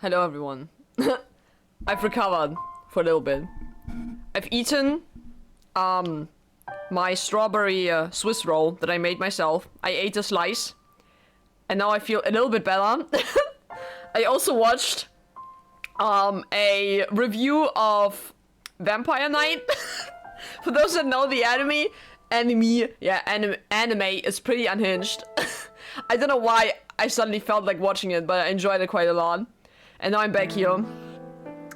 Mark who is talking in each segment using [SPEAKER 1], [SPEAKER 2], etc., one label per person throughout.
[SPEAKER 1] Hello everyone. I've recovered for a little bit. I've eaten my strawberry Swiss roll that I made myself. I ate a slice and now I feel a little bit better. I also watched a review of Vampire Knight. For those that know the anime is pretty unhinged. I don't know why I suddenly felt like watching it, but I enjoyed it quite a lot. And now I'm back here.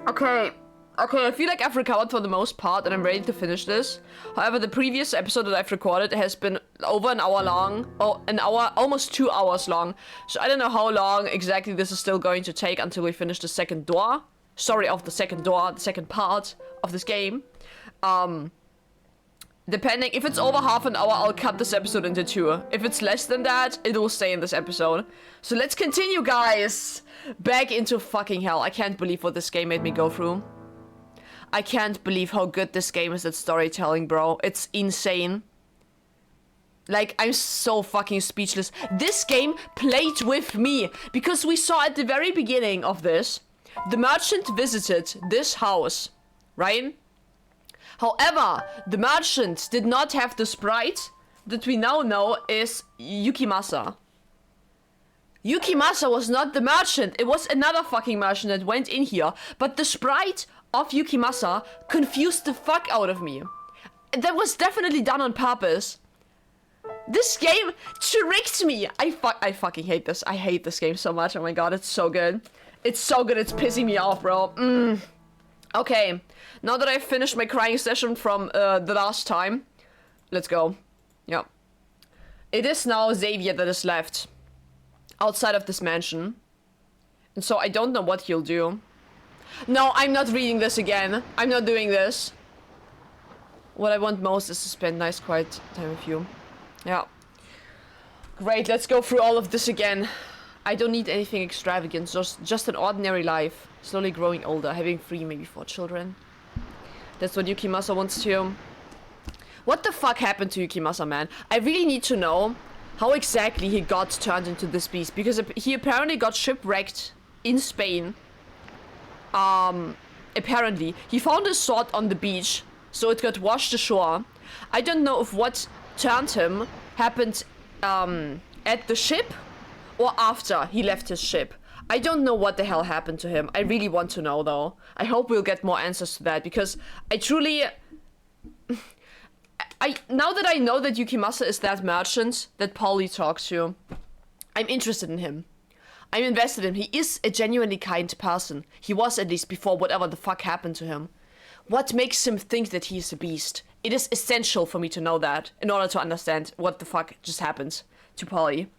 [SPEAKER 1] Okay, I feel like I've recovered for the most part and I'm ready to finish this. However, the previous episode that I've recorded has been over an hour long. Oh, an hour, almost 2 hours long. So I don't know how long exactly this is still going to take until we finish the second door. Sorry, of the second door, the second part of this game. Depending, if it's over half an hour, I'll cut this episode into 2. If it's less than that, it will stay in this episode. So let's continue, guys! Back into fucking hell. I can't believe what this game made me go through. I can't believe how good this game is at storytelling, bro. It's insane. Like, I'm so fucking speechless. This game played with me. Because we saw at the very beginning of this, the merchant visited this house, right? However, the merchant did not have the sprite that we now know is Yukimasa. Yukimasa was not the merchant. It was another fucking merchant that went in here. But the sprite of Yukimasa confused the fuck out of me. That was definitely done on purpose. This game tricked me. I fucking hate this. I hate this game so much. Oh my god, it's so good. It's so good. It's pissing me off, bro. Okay. Now that I've finished my crying session from the last time, let's go. Yeah. It is now Xavier that is left outside of this mansion. And so I don't know what he'll do. No, I'm not reading this again. I'm not doing this. What I want most is to spend nice quiet time with you. Yeah. Great, let's go through all of this again. I don't need anything extravagant, just an ordinary life. Slowly growing older, having 3, maybe 4 children. That's what Yukimasa wants to. What the fuck happened to Yukimasa, man? I really need to know how exactly he got turned into this beast. Because he apparently got shipwrecked in Spain. Apparently. He found a sword on the beach, so it got washed ashore. I don't know if what turned him happened at the ship or after he left his ship. I don't know what the hell happened to him. I really want to know, though. I hope we'll get more answers to that, because I truly... now that I know that Yukimasa is that merchant that Polly talks to, I'm interested in him. I'm invested in him. He is a genuinely kind person. He was, at least, before whatever the fuck happened to him. What makes him think that he's a beast? It is essential for me to know that in order to understand what the fuck just happened to Polly.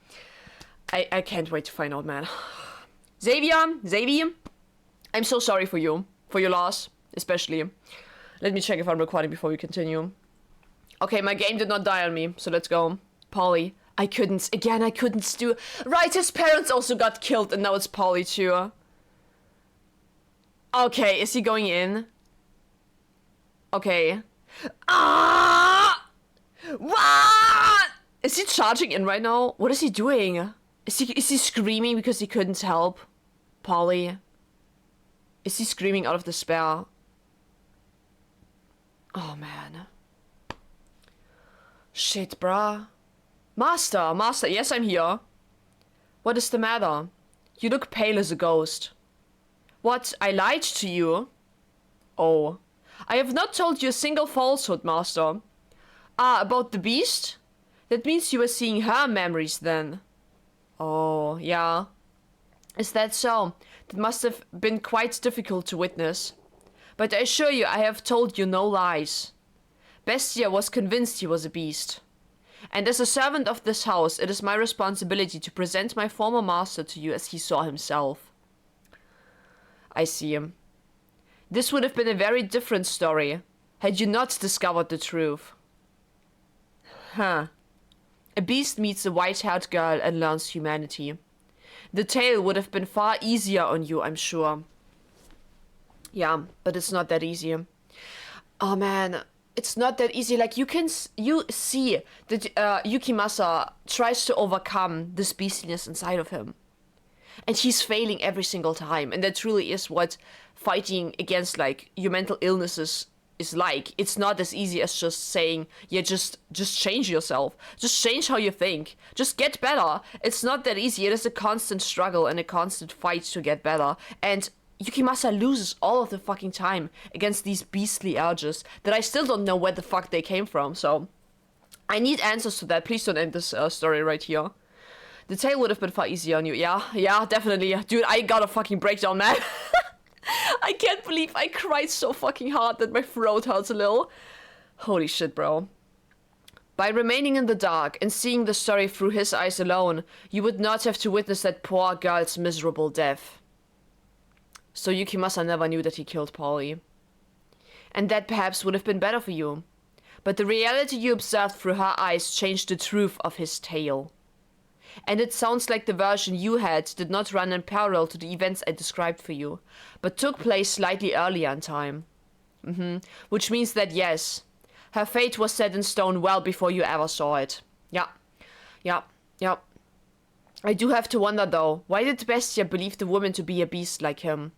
[SPEAKER 1] I can't wait to find out, man. Xavier, I'm so sorry for you. For your loss, especially. Let me check if I'm recording before we continue. Okay, my game did not die on me, so let's go. Polly, I couldn't do... Right, his parents also got killed, and now it's Polly too. Okay, is he going in? Okay. Ah! What? Is he charging in right now? What is he doing? Is he screaming because he couldn't help Polly? Is he screaming out of despair? Oh, man. Shit, bruh. Master, yes, I'm here. What is the matter? You look pale as a ghost. What, I lied to you? Oh. I have not told you a single falsehood, Master. Ah, about the beast? That means you were seeing her memories then. Oh, yeah. Is that so? That must have been quite difficult to witness. But I assure you, I have told you no lies. Bestia was convinced he was a beast. And as a servant of this house, it is my responsibility to present my former master to you as he saw himself. I see him. This would have been a very different story, had you not discovered the truth. Huh. A beast meets a white-haired girl and learns humanity. The tale would have been far easier on you, I'm sure. Yeah, but it's not that easy. Oh man, it's not that easy. Like, you see that Yukimasa tries to overcome this beastliness inside of him. And he's failing every single time. And that truly is what fighting against, like, your mental illnesses is like. It's not as easy as just saying, yeah, just change yourself. Just change how you think. Just get better. It's not that easy. It is a constant struggle and a constant fight to get better. And Yukimasa loses all of the fucking time against these beastly urges that I still don't know where the fuck they came from. So I need answers to that. Please don't end this story right here. The tale would have been far easier on you. Yeah, definitely. Dude, I got a fucking breakdown, man. I can't believe I cried so fucking hard that my throat hurts a little. Holy shit, bro. By remaining in the dark and seeing the story through his eyes alone, you would not have to witness that poor girl's miserable death. So Yukimasa never knew that he killed Polly. And that perhaps would have been better for you. But the reality you observed through her eyes changed the truth of his tale. And it sounds like the version you had did not run in parallel to the events I described for you, but took place slightly earlier in time. Which means that yes, her fate was set in stone well before you ever saw it. Yeah. I do have to wonder though, why did Bestia believe the woman to be a beast like him?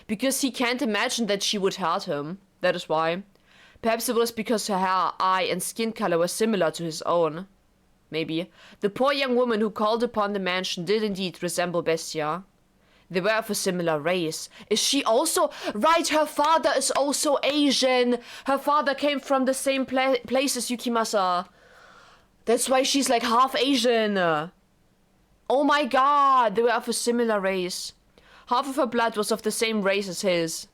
[SPEAKER 1] Because he can't imagine that she would hurt him. That is why. Perhaps it was because her hair, eye, and skin color were similar to his own. Maybe. The poor young woman who called upon the mansion did indeed resemble Bestia. They were of a similar race. Is she also? Right, her father is also Asian. Her father came from the same place as Yukimasa. That's why she's like half Asian. Oh my god, they were of a similar race. Half of her blood was of the same race as his.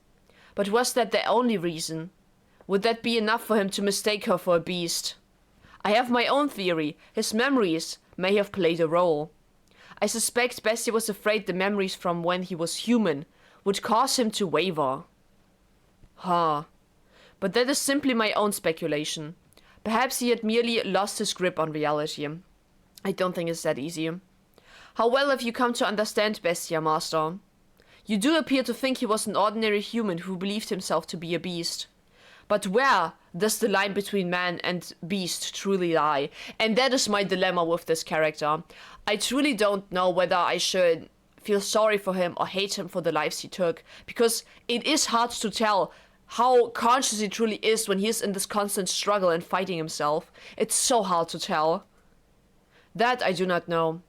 [SPEAKER 1] But was that the only reason? Would that be enough for him to mistake her for a beast? I have my own theory. His memories may have played a role. I suspect Bestia was afraid the memories from when he was human would cause him to waver. But that is simply my own speculation. Perhaps he had merely lost his grip on reality. I don't think it's that easy. How well have you come to understand Bestia, Master? You do appear to think he was an ordinary human who believed himself to be a beast. But where does the line between man and beast truly lie? And that is my dilemma with this character. I truly don't know whether I should feel sorry for him or hate him for the lives he took. Because it is hard to tell how conscious he truly is when he is in this constant struggle and fighting himself. It's so hard to tell. That I do not know.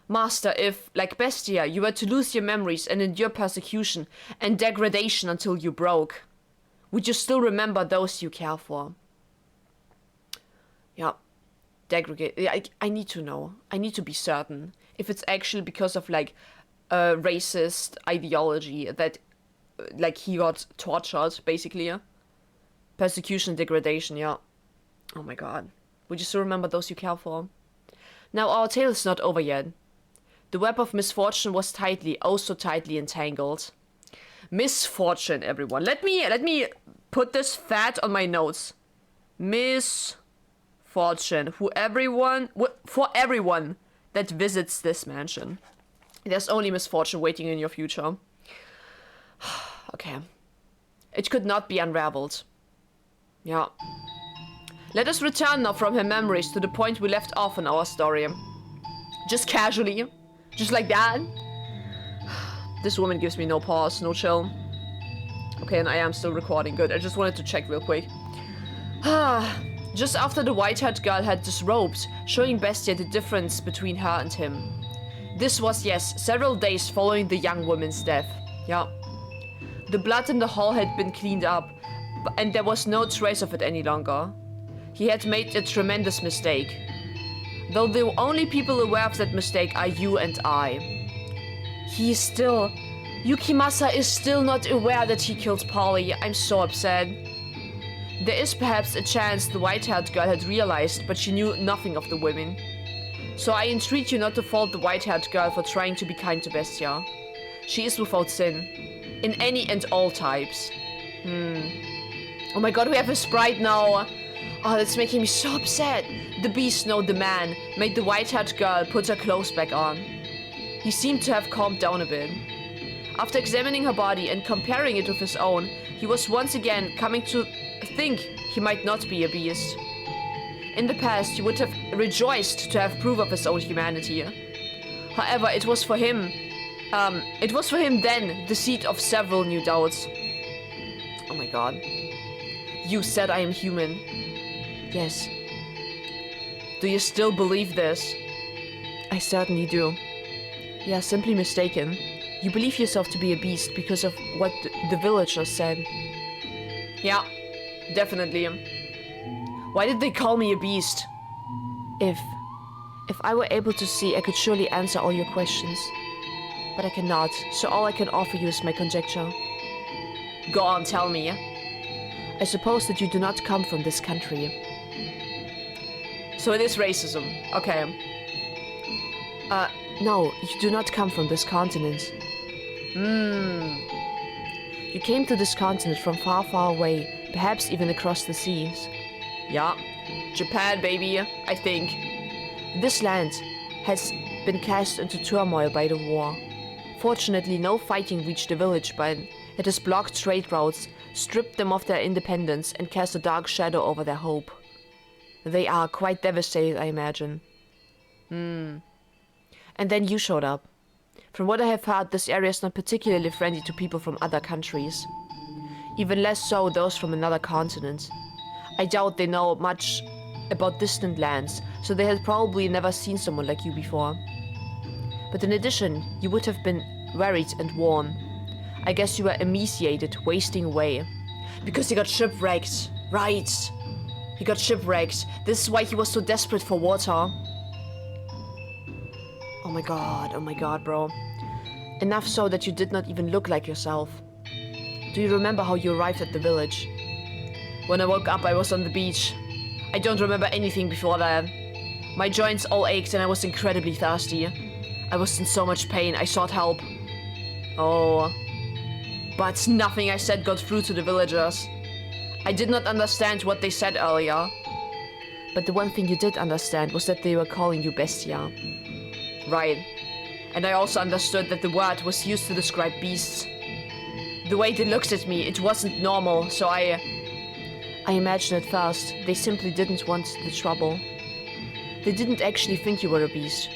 [SPEAKER 1] Master, if, like Bestia, you were to lose your memories and endure persecution and degradation until you broke, would you still remember those you care for? Yeah. I need to know. I need to be certain. If it's actually because of, like, a racist ideology that, like, he got tortured, basically. Persecution, degradation, yeah. Oh my god. Would you still remember those you care for? Now, our tale is not over yet. The web of misfortune was tightly, oh so tightly entangled. Misfortune, everyone. Let me put this fat on my notes. Misfortune. For everyone that visits this mansion. There's only misfortune waiting in your future. Okay. It could not be unraveled. Yeah. Let us return now from her memories to the point we left off in our story. Just casually. Just like that. This woman gives me no pause, no chill. Okay, and I am still recording. Good. I just wanted to check real quick. Just after the white-haired girl had disrobed, showing Bestia the difference between her and him. This was, yes, several days following the young woman's death. Yeah. The blood in the hall had been cleaned up, and there was no trace of it any longer. He had made a tremendous mistake. Though the only people aware of that mistake are you and I. Yukimasa is still not aware that he killed Polly. I'm so upset. There is perhaps a chance the white-haired girl had realized, but she knew nothing of the women. So I entreat you not to fault the white-haired girl for trying to be kind to Bestia. She is without sin. In any and all types. Oh my god, we have a sprite now. Oh, that's making me so upset. The beast, no, the man, made the white-haired girl put her clothes back on. He seemed to have calmed down a bit. After examining her body and comparing it with his own, he was once again coming to think he might not be a beast. In the past, he would have rejoiced to have proof of his own humanity. However, it was for him It was for him then the seed of several new doubts. Oh my god. You said I am human. Yes. Do you still believe this? I certainly do. You are simply mistaken. You believe yourself to be a beast because of what the villagers said. Yeah, definitely. Why did they call me a beast? If I were able to see, I could surely answer all your questions. But I cannot, so all I can offer you is my conjecture. Go on, tell me. I suppose that you do not come from this country. So it is racism. Okay. No, you do not come from this continent. You came to this continent from far, far away, perhaps even across the seas. Yeah. Japan, baby, I think. This land has been cast into turmoil by the war. Fortunately, no fighting reached the village, but it has blocked trade routes, stripped them of their independence, and cast a dark shadow over their hope. They are quite devastated, I imagine. And then you showed up. From what I have heard, this area is not particularly friendly to people from other countries. Even less so those from another continent. I doubt they know much about distant lands, so they had probably never seen someone like you before. But in addition, you would have been worried and worn. I guess you were emaciated, wasting away. Because he got shipwrecked. Right. He got shipwrecked. This is why he was so desperate for water. Oh my god, bro. Enough so that you did not even look like yourself. Do you remember how you arrived at the village? When I woke up, I was on the beach. I don't remember anything before that. My joints all ached and I was incredibly thirsty. I was in so much pain, I sought help. Oh. But nothing I said got through to the villagers. I did not understand what they said earlier. But the one thing you did understand was that they were calling you Bestia. Right. And I also understood that the word was used to describe beasts. The way they looked at me, it wasn't normal, so I imagined at first they simply didn't want the trouble. They didn't actually think you were a beast.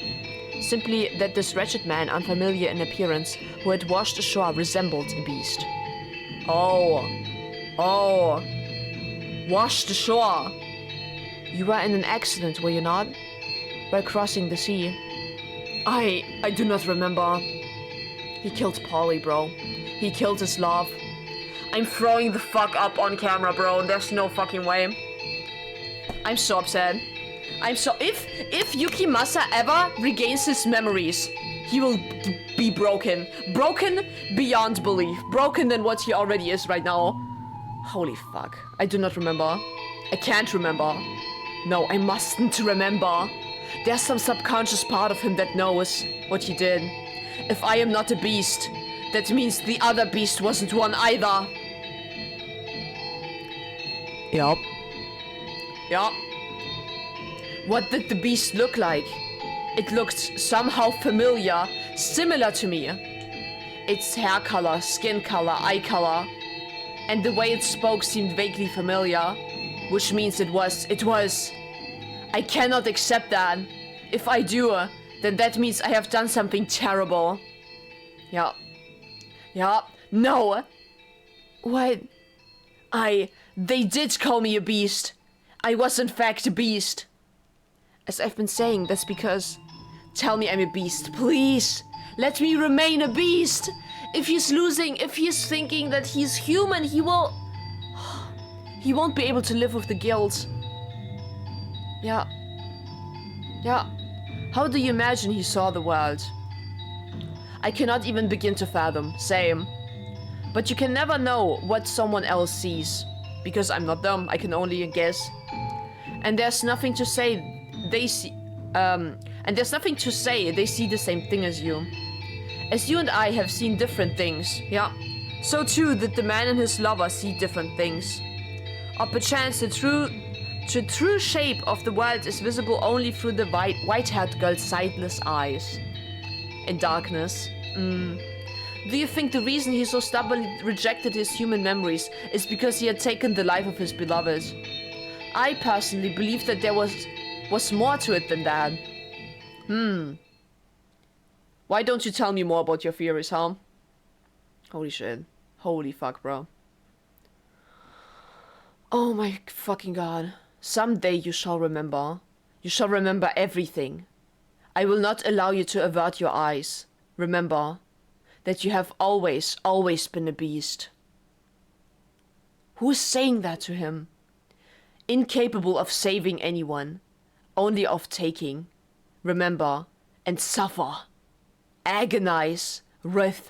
[SPEAKER 1] Simply that this wretched man, unfamiliar in appearance, who had washed ashore, resembled a beast. Oh. Washed ashore. You were in an accident, were you not? While crossing the sea. I do not remember. He killed Polly, bro. He killed his love. I'm throwing the fuck up on camera, bro. There's no fucking way. I'm so upset. If Yukimasa ever regains his memories, he will be broken. Broken beyond belief. Broken than what he already is right now. Holy fuck. I do not remember. I can't remember. No, I mustn't remember. There's some subconscious part of him that knows what he did. If I am not a beast, that means the other beast wasn't one either. Yup. What did the beast look like? It looked somehow familiar, similar to me. Its hair color, skin color, eye color. And the way it spoke seemed vaguely familiar. Which means it was. I cannot accept that. If I do, then that means I have done something terrible. Yeah. No. What? They did call me a beast. I was in fact a beast. As I've been saying, that's because... Tell me I'm a beast, please. Let me remain a beast. If he's thinking that he's human, he won't be able to live with the guilt. Yeah. How do you imagine he saw the world? I cannot even begin to fathom. Same. But you can never know what someone else sees. Because I'm not dumb, I can only guess. And there's nothing to say they see the same thing as you. As you and I have seen different things, yeah. So too did the man and his lover see different things. Or perchance the true shape of the world is visible only through the white-haired girl's sightless eyes. In darkness. Do you think the reason he so stubbornly rejected his human memories is because he had taken the life of his beloved? I personally believe that there was more to it than that. Why don't you tell me more about your theories, huh? Holy shit. Holy fuck, bro. Oh my fucking god. Someday you shall remember. You shall remember everything. I will not allow you to avert your eyes. Remember that you have always, always been a beast. Who is saying that to him? Incapable of saving anyone, only of taking. Remember and suffer. Agonize, writhe,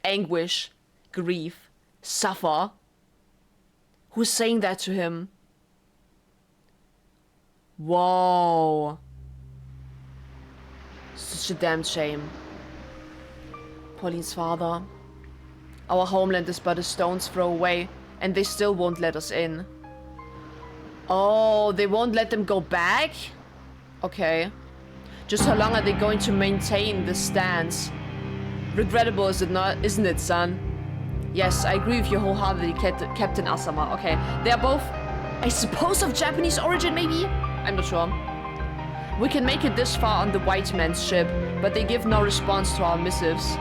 [SPEAKER 1] anguish, grief, suffer. Who's saying that to him? Whoa. Such a damn shame. Pauline's father. Our homeland is but a stone's throw away, and they still won't let us in. Oh, they won't let them go back? Okay. Just how long are they going to maintain this stance? Regrettable, is it not? Isn't it, son? Yes, I agree with you wholeheartedly, Captain Asama. Okay, they are both, I suppose, of Japanese origin, maybe? I'm not sure. We can make it this far on the white man's ship, but they give no response to our missives.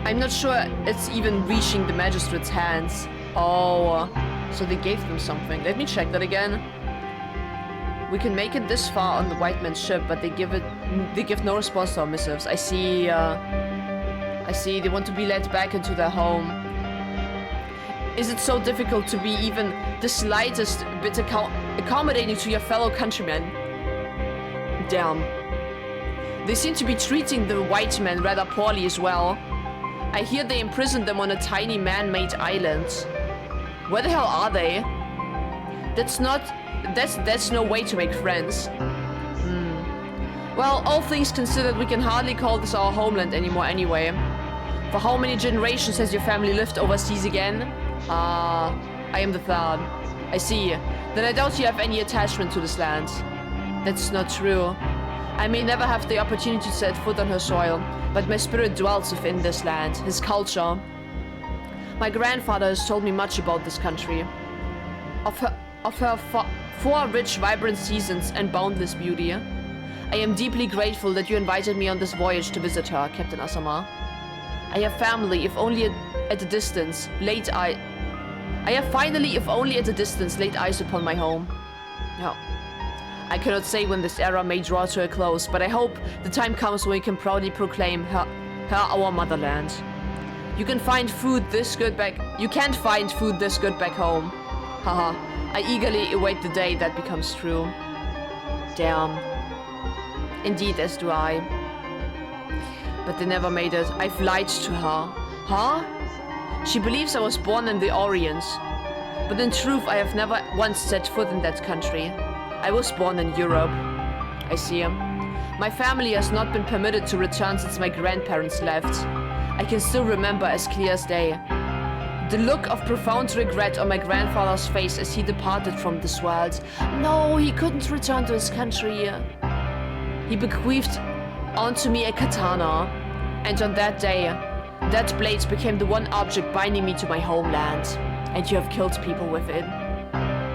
[SPEAKER 1] I'm not sure it's even reaching the magistrate's hands. Oh, so they gave them something. Let me check that again. We can make it this far on the white man's ship, but they give no response to our missives. I see, they want to be led back into their home. Is it so difficult to be even the slightest bit accommodating to your fellow countrymen? Damn. They seem to be treating the white men rather poorly as well. I hear they imprisoned them on a tiny man-made island. Where the hell are they? That's no way to make friends. Well, all things considered, we can hardly call this our homeland anymore anyway. For how many generations has your family lived overseas again? I am the third. I see. Then I doubt you have any attachment to this land. That's not true. I may never have the opportunity to set foot on her soil, but my spirit dwells within this land, his culture. My grandfather has told me much about this country. Of her four rich, vibrant seasons and boundless beauty. I am deeply grateful that you invited me on this voyage to visit her, Captain Asama. I have family, if only at a distance, I have finally, if only at a distance, laid eyes upon my home. Yeah. I cannot say when this era may draw to a close, but I hope the time comes when we can proudly proclaim her our motherland. You can't find food this good back home. Haha. I eagerly await the day that becomes true. Damn. Indeed, as do I. But they never made it. I've lied to her. Huh? She believes I was born in the Orient. But in truth, I have never once set foot in that country. I was born in Europe. I see. My family has not been permitted to return since my grandparents left. I can still remember as clear as day the look of profound regret on my grandfather's face as he departed from this world. No, he couldn't return to his country. He bequeathed onto me a katana, and on that day, that blade became the one object binding me to my homeland. And you have killed people with it.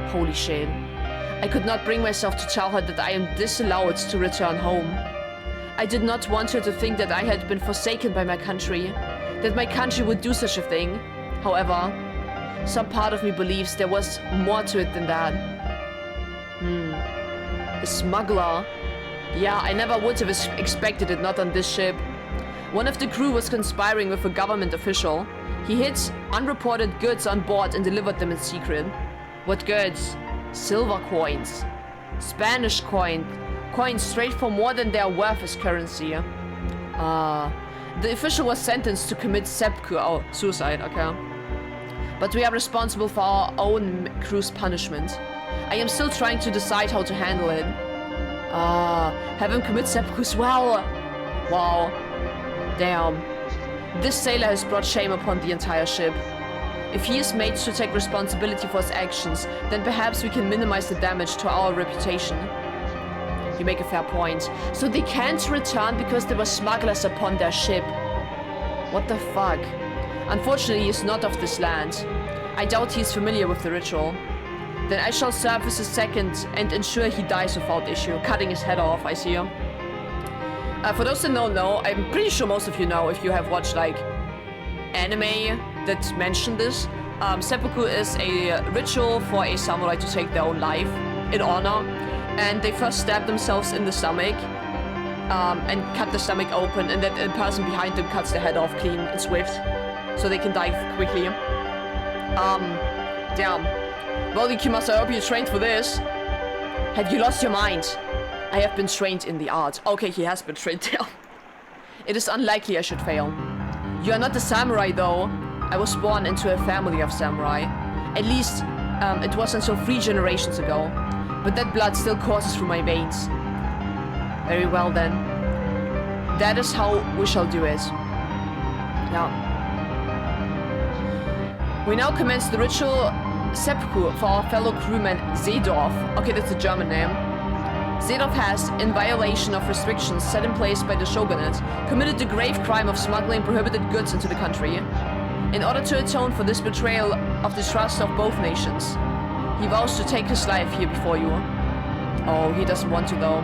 [SPEAKER 1] Holy shit. I could not bring myself to tell her that I am disallowed to return home. I did not want her to think that I had been forsaken by my country, that my country would do such a thing. However, some part of me believes there was more to it than that. A smuggler? Yeah, I never would have expected it, not on this ship. One of the crew was conspiring with a government official. He hid unreported goods on board and delivered them in secret. What goods? Silver coins. Spanish coins straight for more than their worth as currency. The official was sentenced to commit suicide, okay. But we are responsible for our own crew's punishment. I am still trying to decide how to handle it. Have him commit seppuku as well. Wow. Damn. This sailor has brought shame upon the entire ship. If he is made to take responsibility for his actions, then perhaps we can minimize the damage to our reputation. You make a fair point. So they can't return because there were smugglers upon their ship. What the fuck? Unfortunately, he is not of this land. I doubt he is familiar with the ritual. Then I shall serve as a second and ensure he dies without issue. Cutting his head off, I see. For those that don't know, I'm pretty sure most of you know if you have watched like anime that mention this. Seppuku is a ritual for a samurai to take their own life in honor, and they first stab themselves in the stomach and cut the stomach open, and then the person behind them cuts the head off clean and swift, so they can die quickly. Damn. Well, Yukimasa, I hope you trained for this. Have you lost your mind? I have been trained in the art. Okay, he has been trained there. It is unlikely I should fail. You are not a samurai, though. I was born into a family of samurai. At least, it was until 3 generations ago. But that blood still courses through my veins. Very well, then. That is how we shall do it. Yeah. We now commence the ritual seppuku for our fellow crewman Seedorf. Okay, that's a German name. Seedorf has, in violation of restrictions set in place by the shogunate, committed the grave crime of smuggling prohibited goods into the country. In order to atone for this betrayal of the trust of both nations, he vows to take his life here before you. Oh, he doesn't want to though.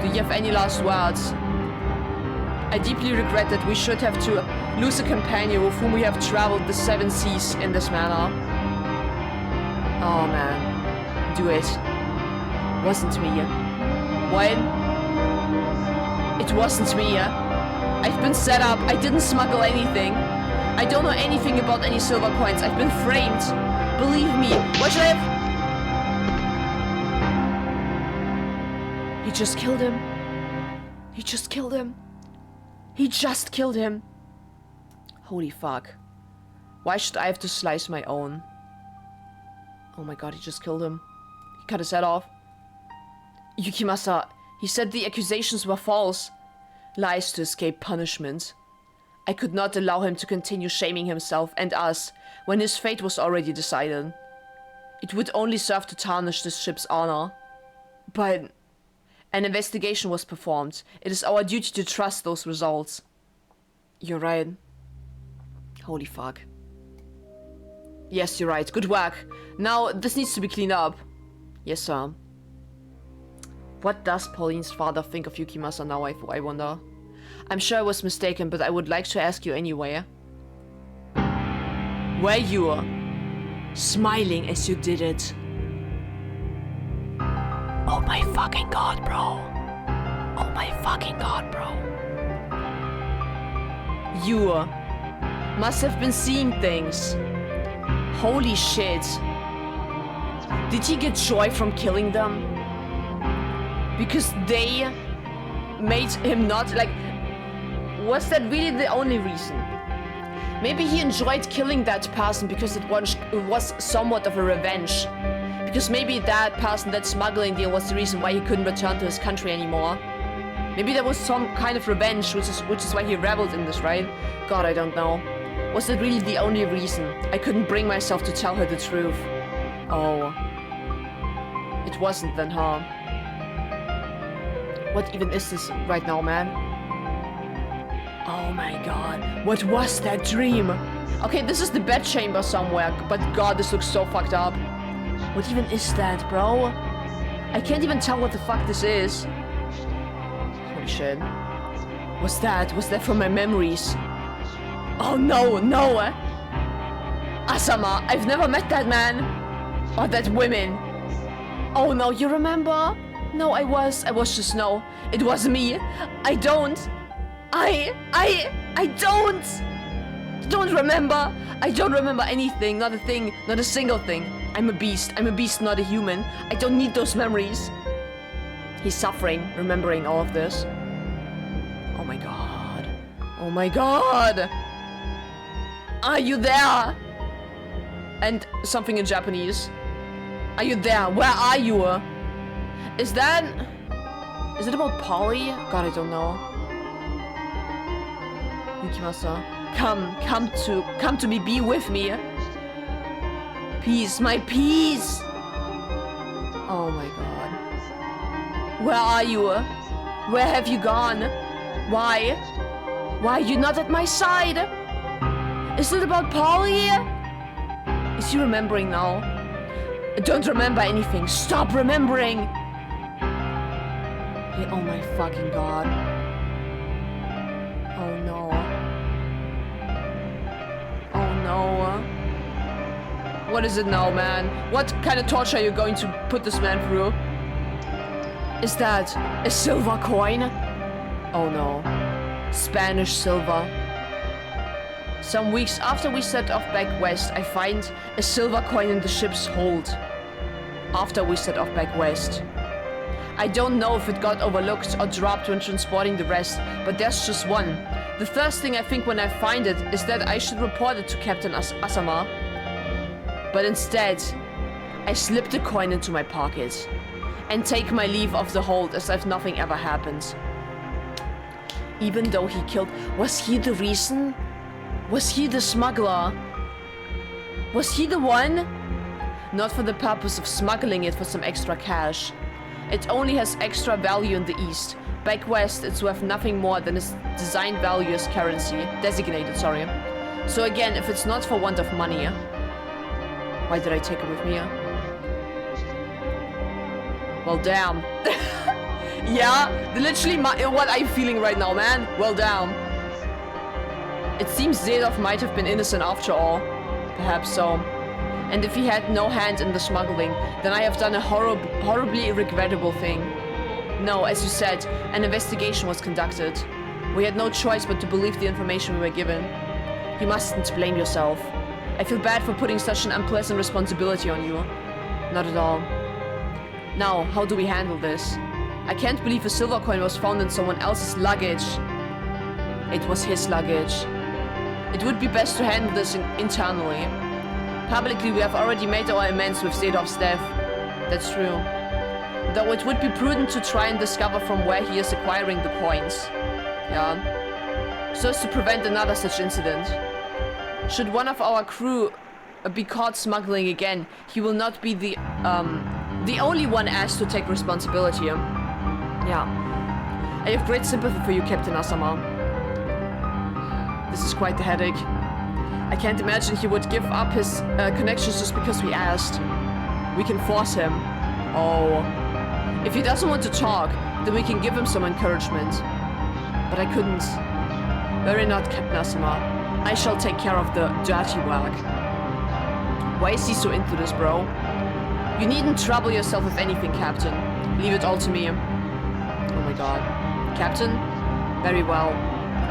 [SPEAKER 1] Do you have any last words? I deeply regret that we should have to lose a companion with whom we have traveled the 7 seas in this manner. Oh man, do it. Wasn't me. What? It wasn't me. I've been set up. I didn't smuggle anything. I don't know anything about any silver coins. I've been framed. Believe me. Why should I have... He just killed him. He just killed him. He just killed him. Holy fuck. Why should I have to slice my own? Oh my god, he just killed him. He cut his head off. Yukimasa, he said the accusations were false. Lies to escape punishment. I could not allow him to continue shaming himself and us when his fate was already decided. It would only serve to tarnish this ship's honor. But an investigation was performed. It is our duty to trust those results. You're right. Holy fuck. Yes, you're right. Good work. Now, this needs to be cleaned up. Yes, sir. What does Pauline's father think of Yukimasa now, I wonder? I'm sure I was mistaken, but I would like to ask you anyway. Were you smiling as you did it? Oh my fucking god, bro. Oh my fucking god, bro. You must have been seeing things. Holy shit. Did he get joy from killing them? Because they made him not, like... Was that really the only reason? Maybe he enjoyed killing that person because it was somewhat of a revenge. Because maybe that person, that smuggling deal, was the reason why he couldn't return to his country anymore. Maybe there was some kind of revenge, which is why he rebelled in this, right? God, I don't know. Was that really the only reason? I couldn't bring myself to tell her the truth. Oh. It wasn't then, huh? What even is this right now, man? Oh my god. What was that dream? Okay, this is the bed chamber somewhere, but god, this looks so fucked up. What even is that, bro? I can't even tell what the fuck this is. Holy shit. Was that from my memories? Oh no, no! Asama, I've never met that man! Or that woman. Oh no, you remember? No, I was just no. It was me. I don't remember. I don't remember anything, not a thing, not a single thing. I'm a beast, not a human. I don't need those memories. He's suffering, remembering all of this. Oh my god. Oh my god. Are you there? And something in Japanese. Are you there? Where are you? Is it about Polly? God, I don't know. Yukimasa, come to me, be with me. Peace, my peace. Oh my god. Where are you? Where have you gone? Why? Why are you not at my side? Is it about Polly? Is he remembering now? I don't remember anything. Stop remembering. Oh my fucking god. Oh no. Oh no. What is it now, man? What kind of torture are you going to put this man through? Is that a silver coin? Oh no. Spanish silver. Some weeks after we set off back west, I find a silver coin in the ship's hold. After we set off back west. I don't know if it got overlooked or dropped when transporting the rest, but there's just one. The first thing I think when I find it is that I should report it to Captain Asama. But instead, I slip the coin into my pocket and take my leave of the hold as if nothing ever happened. Even though he killed... Was he the reason? Was he the smuggler? Was he the one? Not for the purpose of smuggling it for some extra cash. It only has extra value in the east. Back west, it's worth nothing more than its design value as currency. Designated, sorry. So again, if it's not for want of money... Why did I take it with me? Well, damn. Yeah, literally what I'm feeling right now, man. Well, damn. It seems Zedov might have been innocent after all. Perhaps so. And if he had no hand in the smuggling, then I have done a horribly regrettable thing. No, as you said, an investigation was conducted. We had no choice but to believe the information we were given. You mustn't blame yourself. I feel bad for putting such an unpleasant responsibility on you. Not at all. Now, how do we handle this? I can't believe a silver coin was found in someone else's luggage. It was his luggage. It would be best to handle this internally. Publicly, we have already made our amends with Zedov's death. That's true. Though it would be prudent to try and discover from where he is acquiring the coins. Yeah. So as to prevent another such incident. Should one of our crew be caught smuggling again, he will not be the only one asked to take responsibility. Yeah. I have great sympathy for you, Captain Asama. This is quite the headache. I can't imagine he would give up his connections just because we asked. We can force him. Oh. If he doesn't want to talk, then we can give him some encouragement. But I couldn't. Worry not, Captain Asama. I shall take care of the dirty work. Why is he so into this, bro? You needn't trouble yourself with anything, Captain. Leave it all to me. Oh my god. Captain? Very well.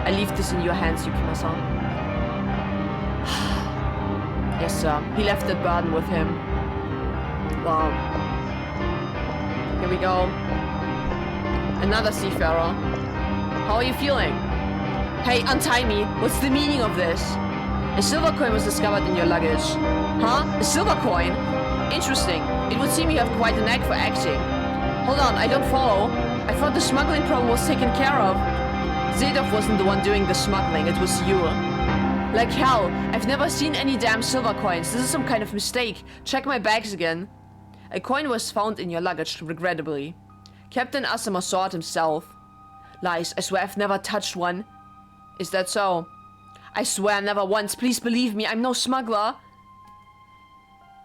[SPEAKER 1] I leave this in your hands, Yukima-san. Yes, sir. He left that burden with him. Wow. Here we go. Another seafarer. How are you feeling? Hey, untie me. What's the meaning of this? A silver coin was discovered in your luggage. Huh? A silver coin? Interesting. It would seem you have quite a knack for acting. Hold on, I don't follow. I thought the smuggling problem was taken care of. Zedov wasn't the one doing the smuggling, it was you. Like hell, I've never seen any damn silver coins. This is some kind of mistake. Check my bags again. A coin was found in your luggage, regrettably. Captain Asama saw it himself. Lies, I swear I've never touched one. Is that so? I swear never once. Please believe me, I'm no smuggler.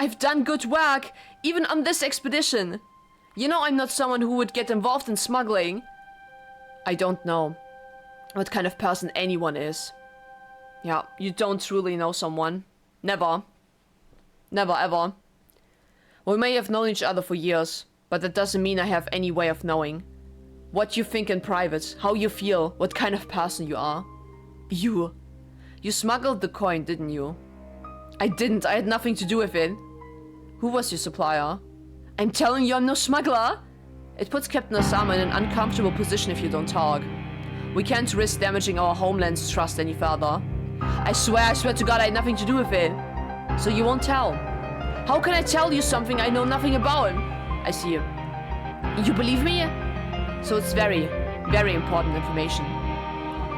[SPEAKER 1] I've done good work, even on this expedition. You know I'm not someone who would get involved in smuggling. I don't know what kind of person anyone is. Yeah, you don't truly know someone. Never. Never ever. We may have known each other for years, but that doesn't mean I have any way of knowing what you think in private, how you feel, what kind of person you are. You smuggled the coin, didn't you? I didn't. I had nothing to do with it. Who was your supplier? I'm telling you I'm no smuggler. It puts Captain Asama in an uncomfortable position if you don't talk. We can't risk damaging our homeland's trust any further. I swear to God I had nothing to do with it. So you won't tell. How can I tell you something I know nothing about? I see you. You believe me? So it's very, very important information.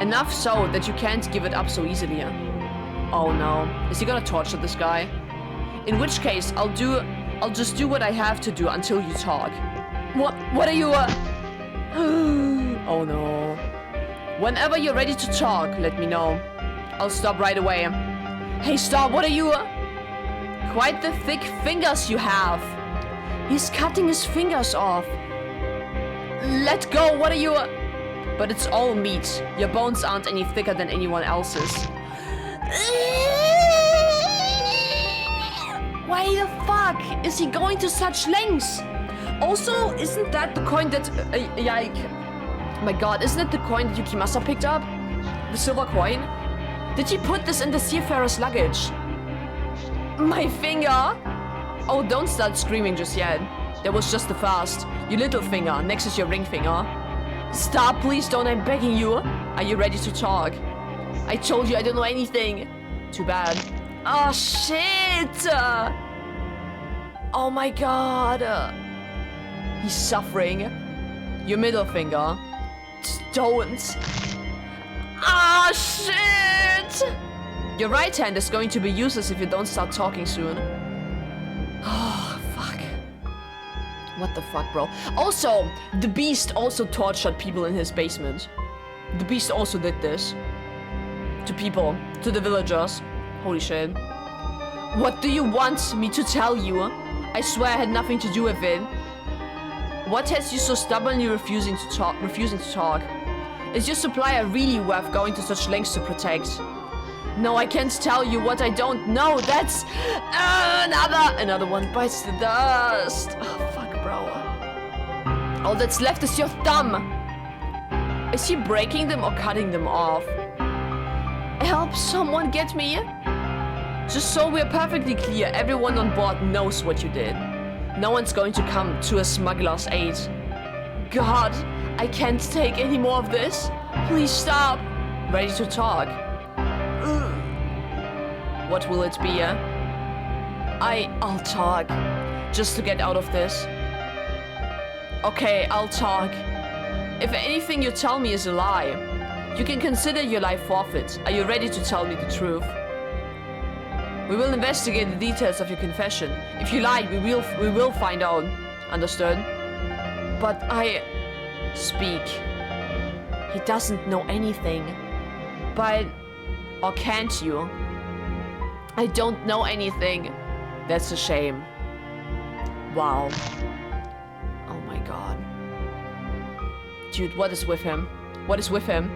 [SPEAKER 1] Enough so that you can't give it up so easily. Oh no. Is he gonna torture this guy? In which case, I'll just do what I have to do until you talk. What are you, Oh no. Whenever you're ready to talk, let me know. I'll stop right away. Hey, stop, what are you, Quite the thick fingers you have. He's cutting his fingers off. Let go, what are you? But it's all meat. Your bones aren't any thicker than anyone else's. Why the fuck is he going to such lengths? Also, isn't that the coin that... my god, isn't it the coin that Yukimasa picked up? The silver coin? Did he put this in the seafarer's luggage? My finger! Oh, don't start screaming just yet. That was just the first. Your little finger, next is your ring finger. Stop, please don't, I'm begging you. Are you ready to talk? I told you I don't know anything. Too bad. Oh, shit! Oh my god. He's suffering. Your middle finger. Don't. Ah, shit! Your right hand is going to be useless if you don't start talking soon. Oh, fuck. What the fuck, bro? Also, the Beast also tortured people in his basement. The Beast also did this. To people. To the villagers. Holy shit. What do you want me to tell you? I swear I had nothing to do with it. What has you so stubbornly refusing to talk? Is your supplier really worth going to such lengths to protect? No, I can't tell you what I don't know. That's another one bites the dust. Oh, fuck, bro. All that's left is your thumb. Is he breaking them or cutting them off? Help someone get me? Just so we're perfectly clear, everyone on board knows what you did. No one's going to come to a smuggler's aid. God, I can't take any more of this. Please stop. Ready to talk? What will it be, I'll talk. Just to get out of this. Okay, I'll talk. If anything you tell me is a lie, you can consider your life forfeit. Are you ready to tell me the truth? We will investigate the details of your confession. If you lied, we will find out. Understood? But I... Speak. He doesn't know anything. But... Or can't you? I don't know anything. That's a shame. Wow. Oh my god. Dude, what is with him? What is with him?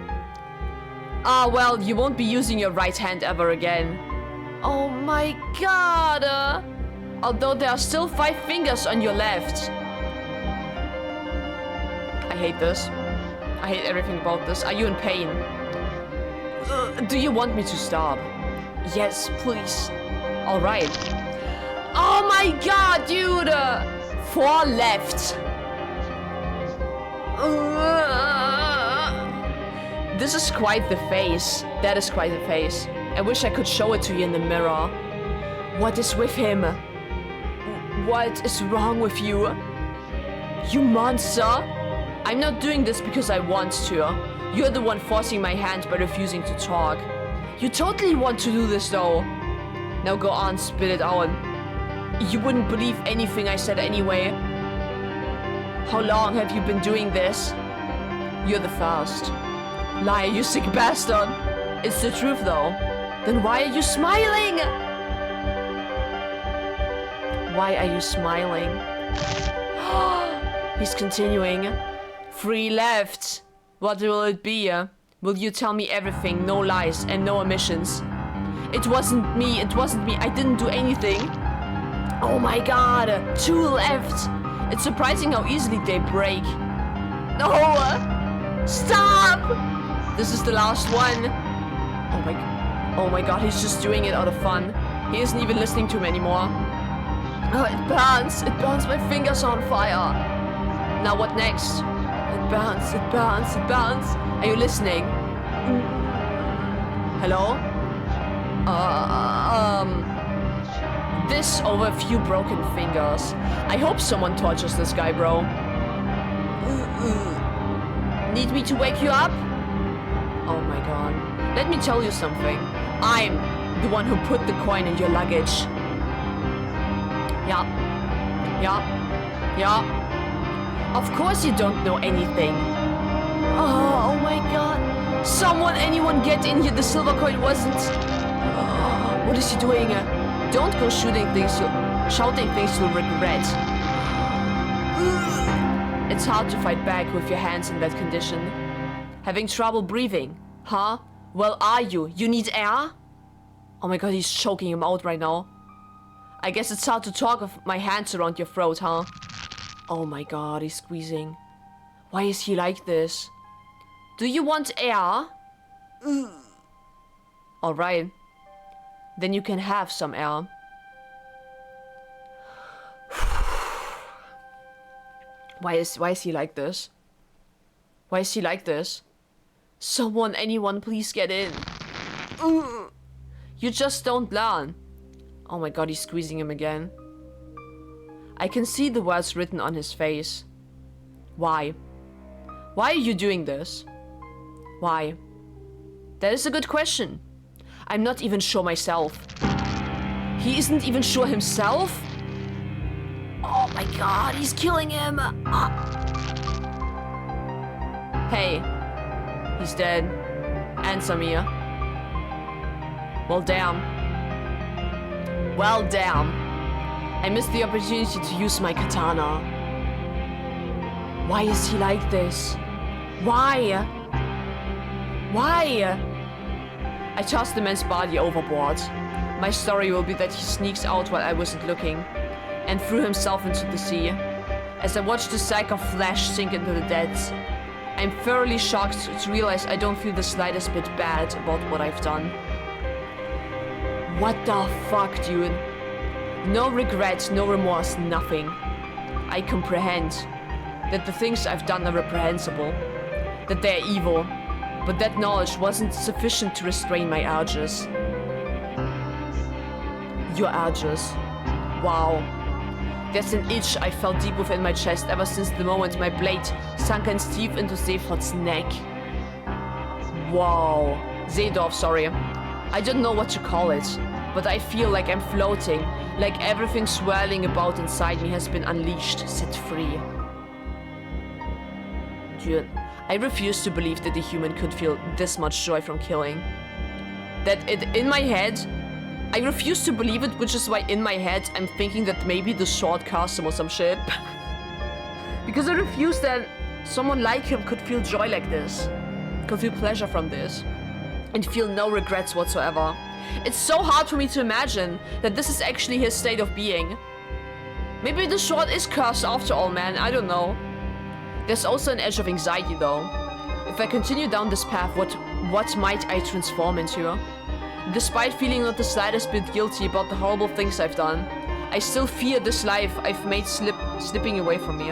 [SPEAKER 1] Ah, well, you won't be using your right hand ever again. Oh my god! Although there are still 5 fingers on your left. I hate this. I hate everything about this. Are you in pain? Do you want me to stop? Yes, please. Alright. Oh my god, dude! 4 left. This is quite the face. That is quite the face. I wish I could show it to you in the mirror. What is with him? What is wrong with you? You monster! I'm not doing this because I want to. You're the one forcing my hand by refusing to talk. You totally want to do this though. Now go on, spit it out. You wouldn't believe anything I said anyway. How long have you been doing this? You're the first. Lie, you sick bastard. It's the truth though. Then why are you smiling? Why are you smiling? He's continuing. 3 left. What will it be? Will you tell me everything, no lies and no omissions? It wasn't me, I didn't do anything. Oh my god, 2 left. It's surprising how easily they break. No! Stop! This is the last one. Oh my god, he's just doing it out of fun. He isn't even listening to him anymore. Oh, it burns, my fingers are on fire. Now what next? It burns. Are you listening? Hello? This over a few broken fingers. I hope someone tortures this guy, bro. Need me to wake you up? Oh my god. Let me tell you something. I'm the one who put the coin in your luggage. Yeah. Of course you don't know anything. Oh my god. Anyone get in here. The silver coin wasn't... What is he doing? Don't go shouting things you'll regret. It's hard to fight back with your hands in that condition. Having trouble breathing, huh? Well, are you? You need air? Oh my god, he's choking him out right now. I guess it's hard to talk with my hands around your throat, huh? Oh my god, he's squeezing. Why is he like this? Do you want air? Alright. Then you can have some air. Why is he like this? Why is he like this? Someone, anyone, please get in. You just don't learn. Oh my god, he's squeezing him again. I can see the words written on his face. Why? Why are you doing this? Why? That is a good question. I'm not even sure myself. He isn't even sure himself? Oh my god, he's killing him! Hey, he's dead. Answer me. Well, damn. Well, damn. I missed the opportunity to use my katana. Why is he like this? Why? Why? I tossed the man's body overboard. My story will be that he sneaks out while I wasn't looking and threw himself into the sea. As I watched the sack of flesh sink into the depths, I'm thoroughly shocked to realize I don't feel the slightest bit bad about what I've done. What the fuck, dude? No regret, no remorse, nothing. I comprehend that the things I've done are reprehensible, that they're evil, but that knowledge wasn't sufficient to restrain my urges. Your urges. Wow. There's an itch I felt deep within my chest ever since the moment my blade sunk its teeth into Seeforth's neck. Wow. Seedorf, sorry. I don't know what to call it, but I feel like I'm floating, like everything swirling about inside me has been unleashed, set free. Dude, I refuse to believe that a human could feel this much joy from killing. In my head, I refuse to believe it, which is why in my head I'm thinking that maybe the sword cursed him or some shit. Because I refuse that someone like him could feel joy like this, could feel pleasure from this, and feel no regrets whatsoever. It's so hard for me to imagine that this is actually his state of being. Maybe the sword is cursed after all, man, I don't know. There's also an edge of anxiety though. If I continue down this path, what might I transform into? Despite feeling not the slightest bit guilty about the horrible things I've done, I still fear this life I've made slipping away from me.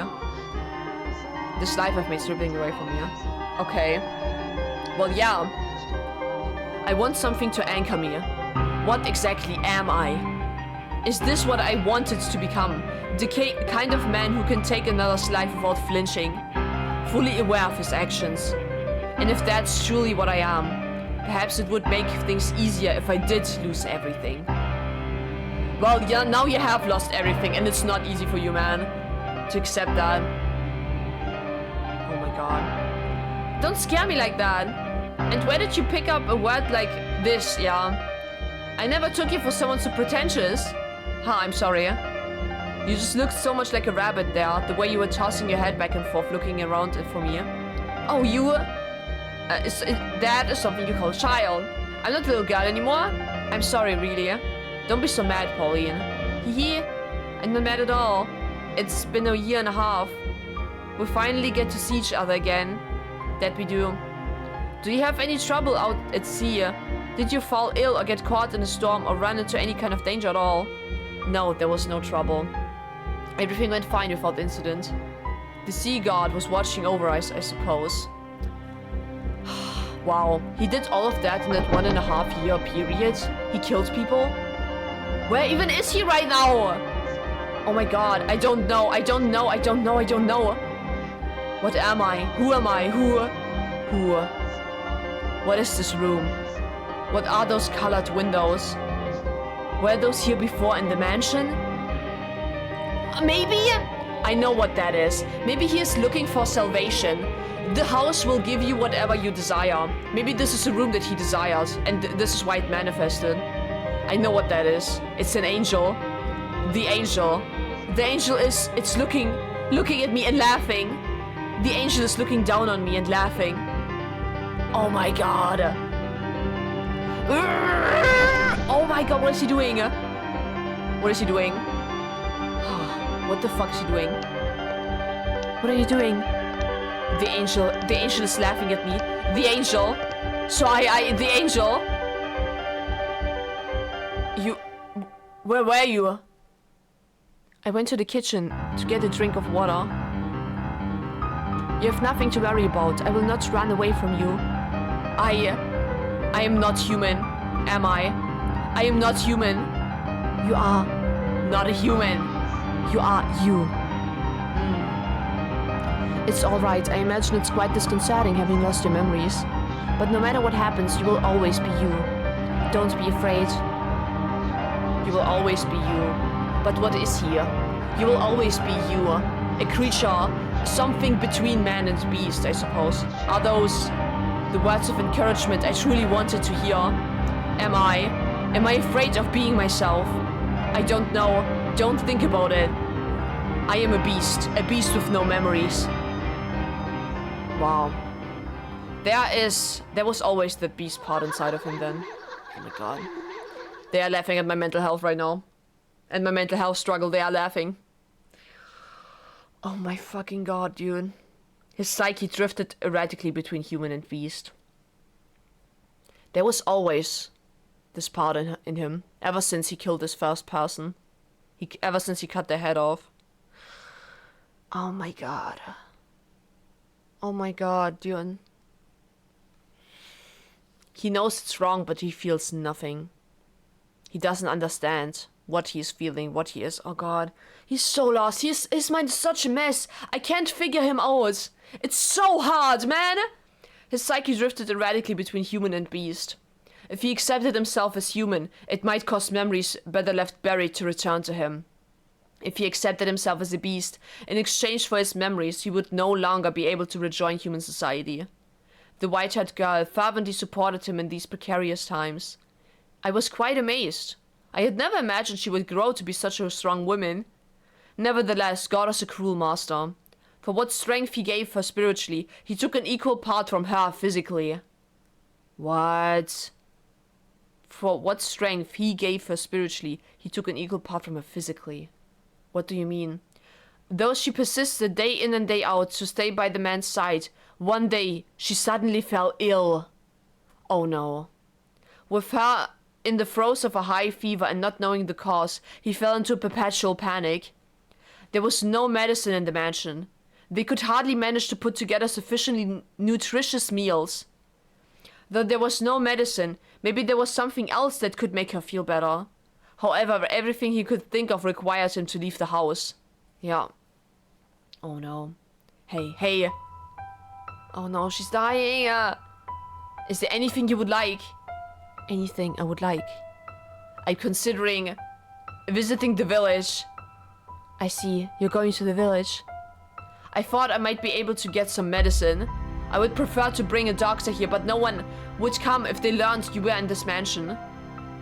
[SPEAKER 1] This life I've made slipping away from me. Okay. Well, yeah. I want something to anchor me. What exactly am I? Is this what I wanted to become? The kind of man who can take another's life without flinching, fully aware of his actions. And if that's truly what I am, perhaps it would make things easier if I did lose everything. Well, yeah, now you have lost everything, and it's not easy for you, man, to accept that. Oh my god. Don't scare me like that. And where did you pick up a word like this, yeah? I never took you for someone so pretentious. Huh, I'm sorry. You just looked so much like a rabbit there, the way you were tossing your head back and forth, looking around for me. Oh, you... that is something you call a child. I'm not a little girl anymore. I'm sorry, really. Don't be so mad, Pauline. Hee. I'm not mad at all. It's been a year and a half. We finally get to see each other again. That we do. Do you have any trouble out at sea? Did you fall ill or get caught in a storm or run into any kind of danger at all? No, there was no trouble. Everything went fine without incident. The sea god was watching over us, I suppose. Wow, he did all of that in that 1.5 year period? He killed people? Where even is he right now? Oh my god, I don't know. What am I? Who am I? Who? What is this room? What are those colored windows? Were those here before in the mansion? Maybe? I know what that is. Maybe he is looking for salvation. The house will give you whatever you desire. Maybe this is a room that he desires, and this is why it manifested. I know what that is. It's an angel. The angel. The angel is, it's looking at me and laughing. The angel is looking down on me and laughing. Oh my god. Oh my god, what is he doing? What is he doing? What the fuck is he doing? What are you doing? The angel is laughing at me. The angel. So the angel. Where were you? I went to the kitchen to get a drink of water. You have nothing to worry about. I will not run away from you. I am not human, am I? I am not human. You are not a human. You are you. It's alright. I imagine it's quite disconcerting having lost your memories. But no matter what happens, you will always be you. Don't be afraid. You will always be you. But what is here? You will always be you. A creature, something between man and beast, I suppose. Are those the words of encouragement I truly wanted to hear? Am I afraid of being myself? I don't know. Don't think about it. I am a beast with no memories. Wow. There was always the beast part inside of him then. Oh my god. They are laughing at my mental health right now. And my mental health struggle, they are laughing. Oh my fucking god, dude. His psyche drifted erratically between human and beast. There was always this part in him, ever since he killed his first person. Ever since he cut their head off. Oh my god. Oh my god, dude. He knows it's wrong, but he feels nothing. He doesn't understand what he is feeling, what he is. Oh god. He's so lost. His mind is such a mess. I can't figure him out. It's so hard, man. His psyche drifted erratically between human and beast. If he accepted himself as human, it might cause memories better left buried to return to him. If he accepted himself as a beast, in exchange for his memories, he would no longer be able to rejoin human society. The white-haired girl fervently supported him in these precarious times. I was quite amazed. I had never imagined she would grow to be such a strong woman. Nevertheless, God is a cruel master. For what strength he gave her spiritually, he took an equal part from her physically. What? For what strength he gave her spiritually, he took an equal part from her physically. What do you mean? Though she persisted day in and day out to stay by the man's side, one day she suddenly fell ill. Oh no. With her in the throes of a high fever and not knowing the cause, he fell into perpetual panic. There was no medicine in the mansion. They could hardly manage to put together sufficiently nutritious meals. Though there was no medicine, maybe there was something else that could make her feel better. However, everything he could think of required him to leave the house. Yeah. Oh no. Hey. Oh no, she's dying. Is there anything you would like? Anything I would like. I'm considering visiting the village. I see, you're going to the village. I thought I might be able to get some medicine. I would prefer to bring a doctor here, but no one would come if they learned you were in this mansion.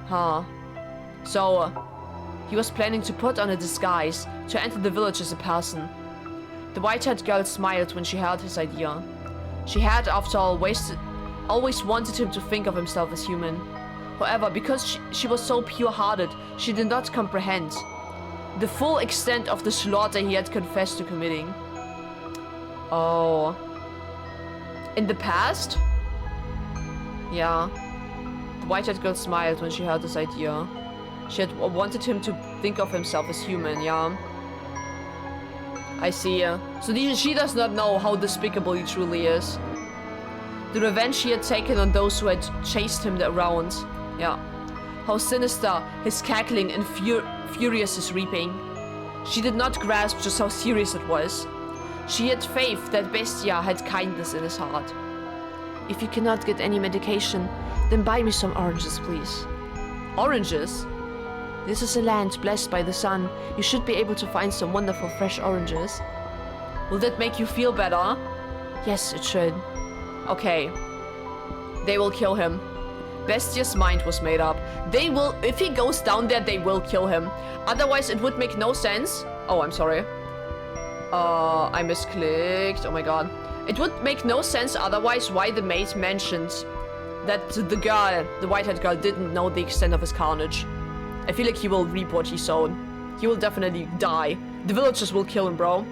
[SPEAKER 1] Huh. So, he was planning to put on a disguise to enter the village as a person. The white-haired girl smiled when she heard his idea. She had, after all, always wanted him to think of himself as human. However, because she was so pure-hearted, she did not comprehend the full extent of the slaughter he had confessed to committing. Oh. In the past? Yeah. The white-haired girl smiled when she heard this idea. She had wanted him to think of himself as human, yeah. I see. So she does not know how despicable he truly is. The revenge he had taken on those who had chased him around. Yeah. How sinister his cackling and furious his reaping. She did not grasp just how serious it was. She had faith that Bestia had kindness in his heart. If you cannot get any medication, then buy me some oranges, please. Oranges? This is a land blessed by the sun. You should be able to find some wonderful fresh oranges. Will that make you feel better? Yes, it should. Okay. They will kill him. Bestia's mind was made up. They will, if he goes down there, they will kill him. Otherwise, it would make no sense. Oh, I'm sorry. I misclicked. Oh my god. It would make no sense otherwise why the maid mentioned that the girl, the white-haired girl, didn't know the extent of his carnage. I feel like he will reap what he sowed. He will definitely die. The villagers will kill him, bro.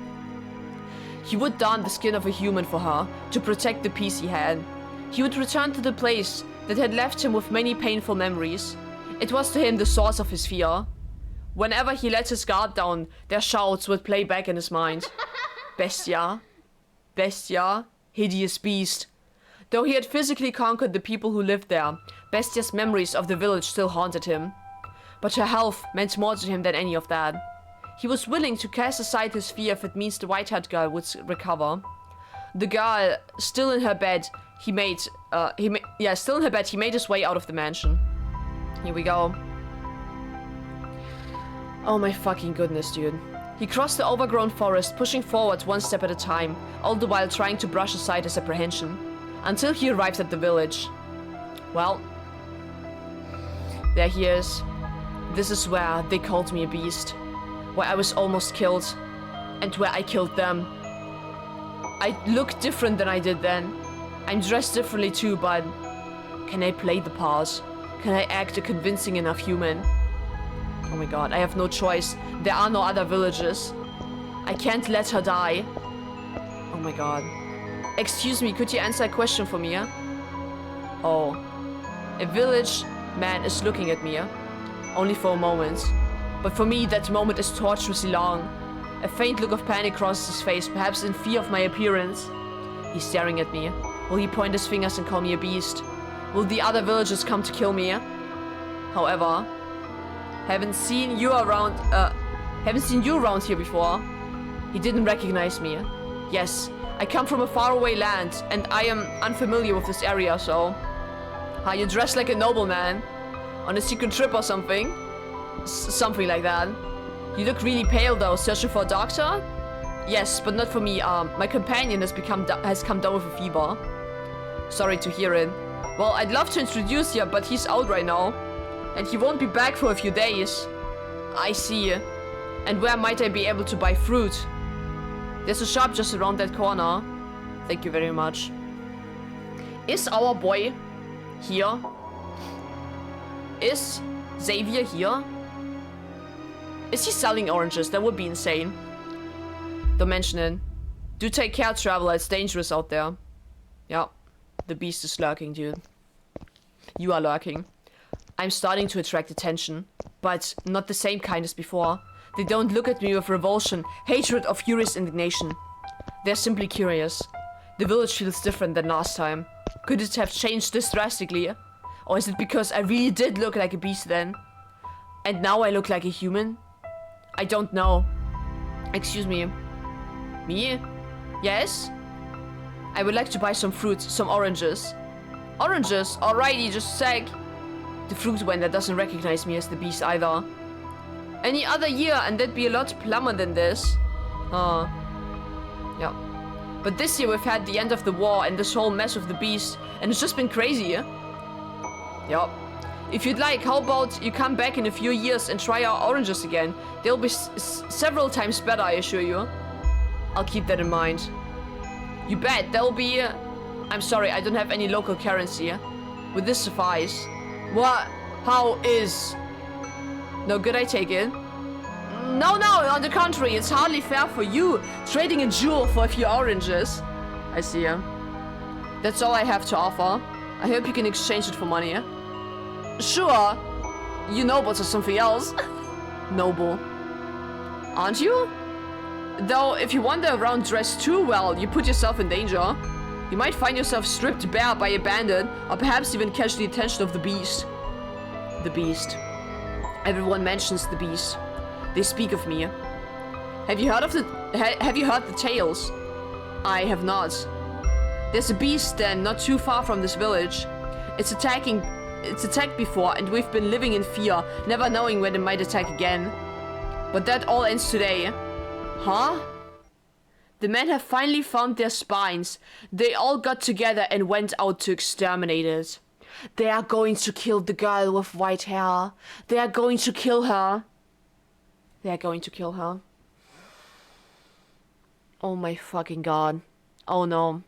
[SPEAKER 1] He would don the skin of a human for her, to protect the peace he had. He would return to the place that had left him with many painful memories. It was to him the source of his fear. Whenever he let his guard down, their shouts would play back in his mind. Bestia. Bestia. Hideous beast. Though he had physically conquered the people who lived there, Bestia's memories of the village still haunted him. But her health meant more to him than any of that. He was willing to cast aside his fear if it means the white-haired girl would recover. The girl, still in her bed, he made his way out of the mansion. Here we go. Oh my fucking goodness, dude. He crossed the overgrown forest, pushing forward one step at a time, all the while trying to brush aside his apprehension, until he arrived at the village. Well, there he is. This is where they called me a beast. Where I was almost killed, and where I killed them. I look different than I did then. I'm dressed differently too, but can I play the part? Can I act a convincing enough human? Oh my god, I have no choice. There are no other villages. I can't let her die. Oh my god. Excuse me, could you answer a question for me? Oh. A village man is looking at me. Only for a moment. But for me, that moment is torturously long. A faint look of panic crosses his face, perhaps in fear of my appearance. He's staring at me. Will he point his fingers and call me a beast? Will the other villagers come to kill me? However, haven't seen you around here before. He didn't recognize me. Yes, I come from a faraway land, and I am unfamiliar with this area, so... Are you dressed like a nobleman? On a secret trip or something? Something like that. You look really pale though. Searching for a doctor? Yes, but not for me. My companion has come down with a fever. Sorry to hear it. Well, I'd love to introduce you, but he's out right now. And he won't be back for a few days. I see. And where might I be able to buy fruit? There's a shop just around that corner. Thank you very much. Is our boy here? Is Xavier here? Is he selling oranges? That would be insane. Don't mention it. Do take care, traveler. It's dangerous out there. Yeah. The beast is lurking, dude. You are lurking. I'm starting to attract attention. But not the same kind as before. They don't look at me with revulsion, hatred, or furious indignation. They're simply curious. The village feels different than last time. Could it have changed this drastically? Or is it because I really did look like a beast then? And now I look like a human? I don't know. Excuse me. Me? Yes? I would like to buy some fruit, some oranges. Oranges? Alrighty, just a sec. The fruit vendor doesn't recognize me as the beast either. Any other year and that'd be a lot plumber than this. Yeah. But this year we've had the end of the war and this whole mess with the beast. And it's just been crazy, yeah? Yup. If you'd like, how about you come back in a few years and try our oranges again? They'll be several times better, I assure you. I'll keep that in mind. You bet, they'll be... I'm sorry, I don't have any local currency. Would this suffice? What? How is... No good, I take it. No, on the contrary, it's hardly fair for you, trading a jewel for a few oranges. I see, yeah. That's all I have to offer. I hope you can exchange it for money, yeah? Sure. You nobles are something else. Noble. Aren't you? Though, if you wander around dressed too well, you put yourself in danger. You might find yourself stripped bare by a bandit, or perhaps even catch the attention of the beast. The beast. Everyone mentions the beast. They speak of me. Have you heard the tales? I have not. There's a beast then, not too far from this village. It's attacked before, and we've been living in fear, never knowing when it might attack again. But that all ends today. Huh? The men have finally found their spines. They all got together and went out to exterminate it. They are going to kill the girl with white hair. They are going to kill her. They are going to kill her. Oh my fucking god. Oh no.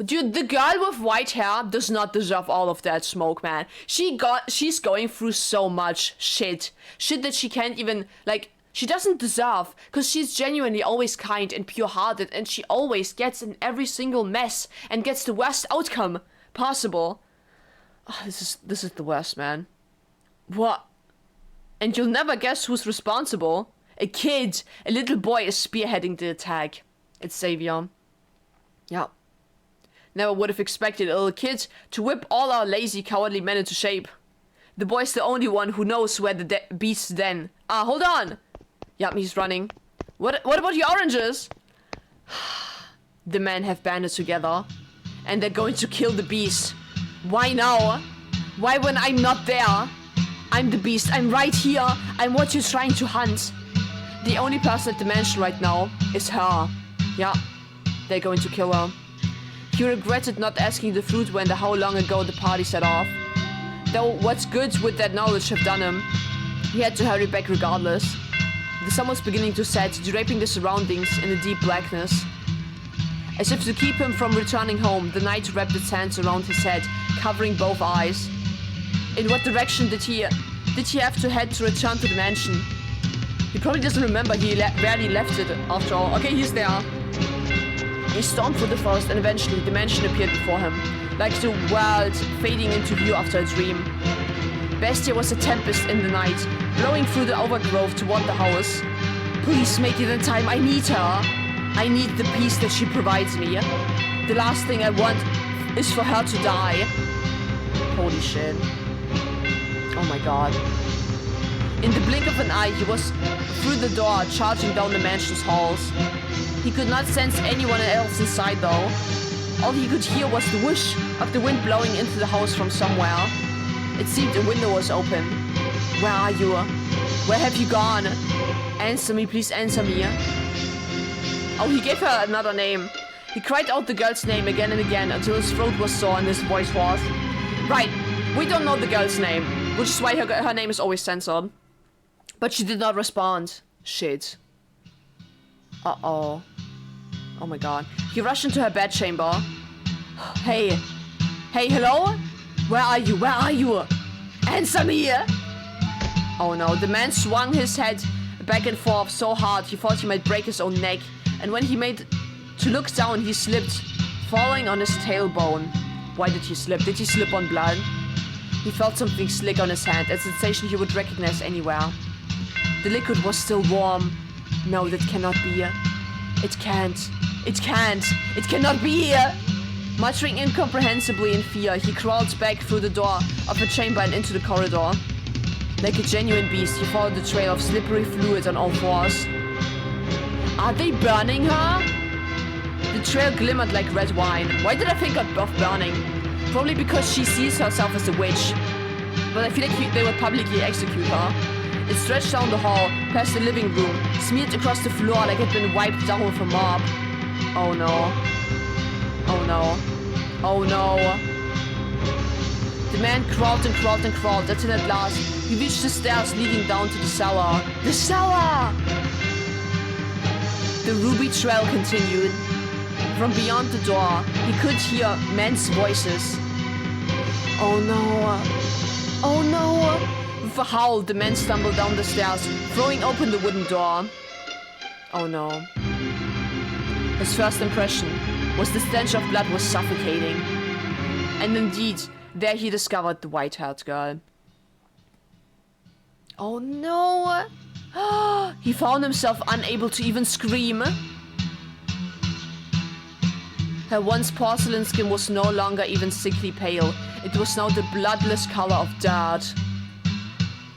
[SPEAKER 1] Dude, the girl with white hair does not deserve all of that smoke, man. She's going through so much shit. Shit that she can't even, like, she doesn't deserve. Because she's genuinely always kind and pure-hearted. And she always gets in every single mess. And gets the worst outcome possible. Oh, this is the worst, man. What? And you'll never guess who's responsible. A kid. A little boy is spearheading the attack. It's Xavier. Yeah. Never would have expected a little kid to whip all our lazy, cowardly men into shape. The boy's the only one who knows where the beast's den. Ah, hold on! Yep, he's running. What about the oranges? The men have banded together. And they're going to kill the beast. Why now? Why when I'm not there? I'm the beast. I'm right here. I'm what you're trying to hunt. The only person at the mansion right now is her. Yeah, they're going to kill her. He regretted not asking the fruit vendor how long ago the party set off. Though what's good with that knowledge have done him, he had to hurry back regardless. The sun was beginning to set, draping the surroundings in a deep blackness. As if to keep him from returning home, the night wrapped its hands around his head, covering both eyes. In what direction did he have to head to return to the mansion? He probably doesn't remember, he barely left it after all. Okay, he's there. He stormed through the forest and eventually the mansion appeared before him, like the world fading into view after a dream. Bestia was a tempest in the night, blowing through the overgrowth toward the house. Please make it in time, I need her. I need the peace that she provides me. The last thing I want is for her to die. Holy shit. Oh my god. In the blink of an eye, he was through the door, charging down the mansion's halls. He could not sense anyone else inside though. All he could hear was the whoosh of the wind blowing into the house from somewhere. It seemed a window was open. Where are you? Where have you gone? Answer me, please answer me. Oh, he gave her another name. He cried out the girl's name again and again until his throat was sore and his voice was. Right, we don't know the girl's name, which is why her name is always censored. But she did not respond. Shit. Uh-oh. Oh my god. He rushed into her bedchamber. Hey. Hey, hello? Where are you? Where are you? Answer me! Oh no, the man swung his head back and forth so hard he thought he might break his own neck. And when he made to look down, he slipped, falling on his tailbone. Why did he slip? Did he slip on blood? He felt something slick on his hand, a sensation he would recognize anywhere. The liquid was still warm. No, that cannot be. It can't. It can't. It cannot be here. Muttering incomprehensibly in fear, he crawled back through the door of a chamber and into the corridor. Like a genuine beast, he followed the trail of slippery fluid on all fours. Are they burning her? The trail glimmered like red wine. Why did I think of burning? Probably because she sees herself as a witch. But I feel like they would publicly execute her. It stretched down the hall, past the living room, smeared across the floor like it had been wiped down with a mop. Oh no. Oh no. Oh no. The man crawled and crawled and crawled until at last he reached the stairs leading down to the cellar. The cellar! The ruby trail continued. From beyond the door, he could hear men's voices. Oh no. Oh no. With a howl, the man stumbled down the stairs, throwing open the wooden door. Oh no. His first impression was the stench of blood was suffocating. And indeed, there he discovered the white-haired girl. Oh no! He found himself unable to even scream. Her once porcelain skin was no longer even sickly pale. It was now the bloodless color of dirt.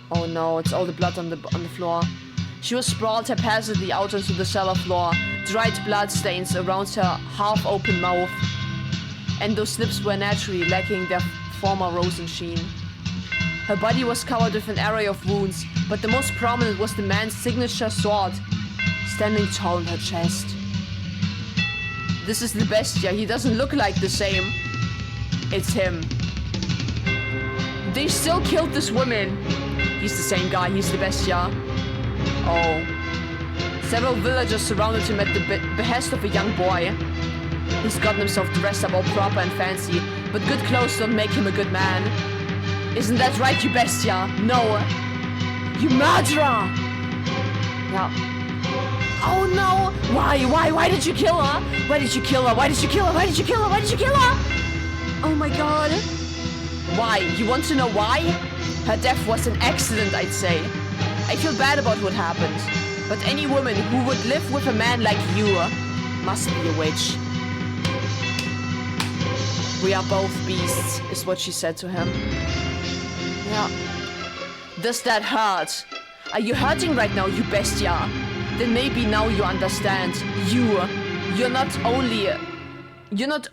[SPEAKER 1] Oh no, it's all the blood on the floor. She was sprawled haphazardly out onto the cellar floor, dried blood stains around her half-open mouth. And those lips were naturally lacking their former rosy sheen. Her body was covered with an array of wounds, but the most prominent was the man's signature sword, standing tall in her chest. This is the Bestia. He doesn't look like the same. It's him. They still killed this woman. He's the same guy. He's the Bestia. Oh. Several villagers surrounded him at the behest of a young boy. He's gotten himself dressed up all proper and fancy, but good clothes don't make him a good man. Isn't that right, you bestia? No. You murderer! Yeah. Oh no! Why did you kill her? Why did you kill her? Why did you kill her? Why did you kill her? Why did you kill her? Oh my god. Why? You want to know why? Her death was an accident, I'd say. I feel bad about what happened. But any woman who would live with a man like you must be a witch. We are both beasts, is what she said to him. Yeah. Does that hurt? Are you hurting right now, you bestia? Then maybe now you understand. You're not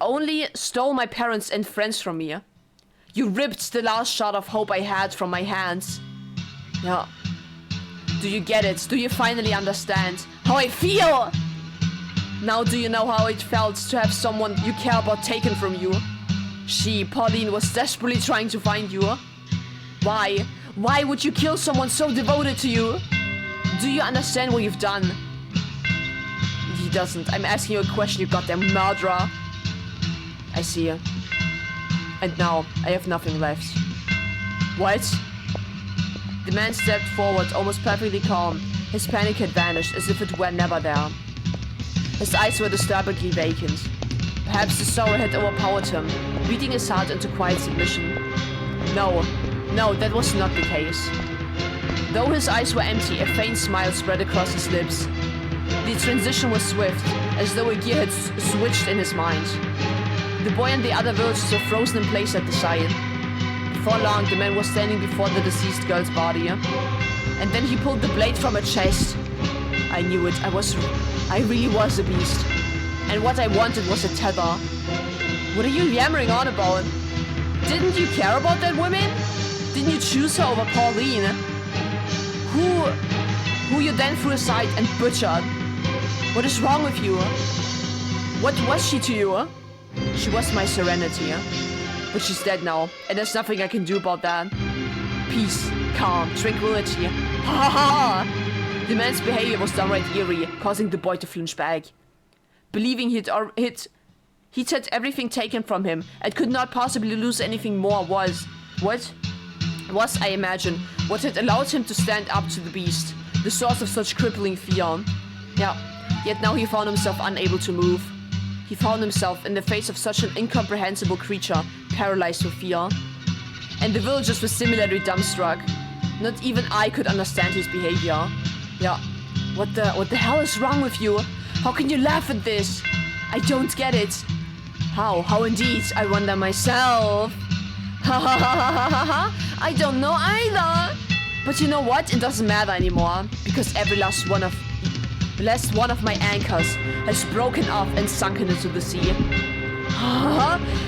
[SPEAKER 1] only stole my parents and friends from me. You ripped the last shot of hope I had from my hands. Yeah. Do you get it? Do you finally understand how I feel? Now do you know how it felt to have someone you care about taken from you? She, Pauline, was desperately trying to find you. Why? Why would you kill someone so devoted to you? Do you understand what you've done? He doesn't. I'm asking you a question, you goddamn murderer. I see you. And now, I have nothing left. What? The man stepped forward, almost perfectly calm. His panic had vanished, as if it were never there. His eyes were disturbingly vacant. Perhaps the sorrow had overpowered him, beating his heart into quiet submission. No, that was not the case. Though his eyes were empty, a faint smile spread across his lips. The transition was swift, as though a gear had switched in his mind. The boy and the other villagers were frozen in place at the sight. Before long, the man was standing before the deceased girl's body. And then he pulled the blade from her chest. I knew it. I really was a beast. And what I wanted was a tether. What are you yammering on about? Didn't you care about that woman? Didn't you choose her over Pauline? Who you then threw aside and butchered? What is wrong with you? What was she to you? She was my serenity, but she's dead now, and there's nothing I can do about that. Peace, calm, tranquility. Ha ha ha! The man's behavior was downright eerie, causing the boy to flinch back. Believing he'd had everything taken from him and could not possibly lose anything more was, I imagine, what had allowed him to stand up to the beast, the source of such crippling fear. Yeah, yet now he found himself unable to move. He found himself in the face of such an incomprehensible creature, paralyzed with fear. And the villagers were similarly dumbstruck. Not even I could understand his behavior. Yeah, what the hell is wrong with you? How can you laugh at this? I don't get it. How indeed, I wonder myself. Ha ha ha ha ha ha, I don't know either. But you know what? It doesn't matter anymore, because every last one of my anchors has broken off and sunken into the sea.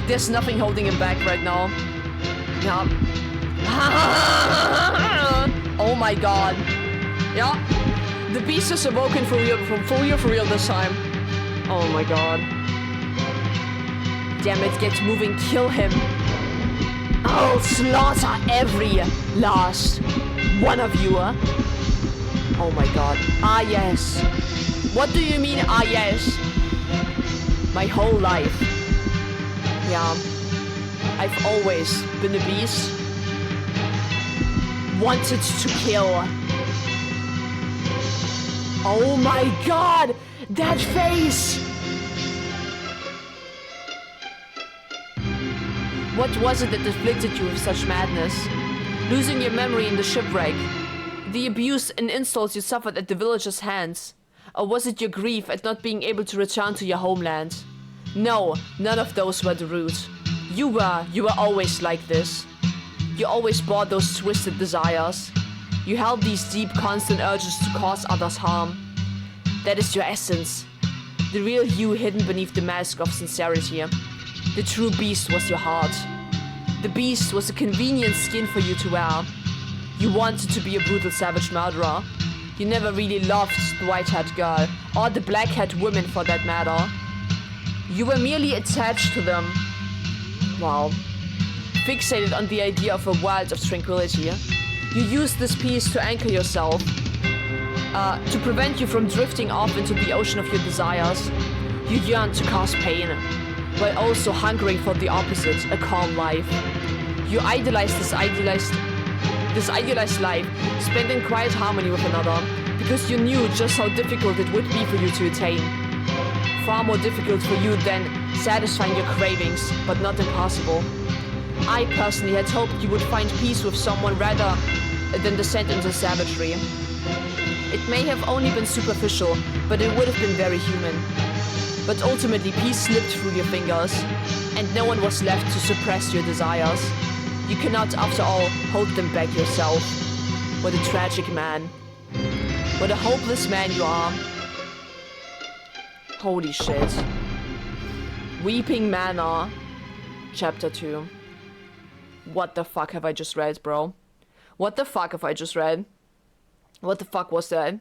[SPEAKER 1] There's nothing holding him back right now. Yeah. Oh my god. Yeah. The beast is awoken for real this time. Oh my god. Damn it, get moving, kill him. I'll slaughter every last one of you. Oh my god. Ah yes. What do you mean, ah yes? My whole life. Yeah. I've always been a beast. Wanted to kill. Oh my god! That face! What was it that afflicted you with such madness? Losing your memory in the shipwreck? The abuse and insults you suffered at the villagers' hands? Or was it your grief at not being able to return to your homeland? No, none of those were the root. You were always like this. You always bore those twisted desires. You held these deep, constant urges to cause others harm. That is your essence. The real you hidden beneath the mask of sincerity. The true beast was your heart. The beast was a convenient skin for you to wear. You wanted to be a brutal savage murderer. You never really loved the white-haired girl, or the black-haired women for that matter. You were merely attached to them. Wow. Fixated on the idea of a world of tranquility. You used this piece to anchor yourself. To prevent you from drifting off into the ocean of your desires. You yearn to cause pain, while also hungering for the opposite, a calm life. You idolize this idealized life, spent in quiet harmony with another, because you knew just how difficult it would be for you to attain. Far more difficult for you than satisfying your cravings, but not impossible. I personally had hoped you would find peace with someone rather than descend into savagery. It may have only been superficial, but it would have been very human. But ultimately, peace slipped through your fingers, and no one was left to suppress your desires. You cannot, after all, hold them back yourself. What a tragic man. What a hopeless man you are. Holy shit. Weeping Manor, Chapter 2. What the fuck have I just read, bro? What the fuck have I just read? What the fuck was that?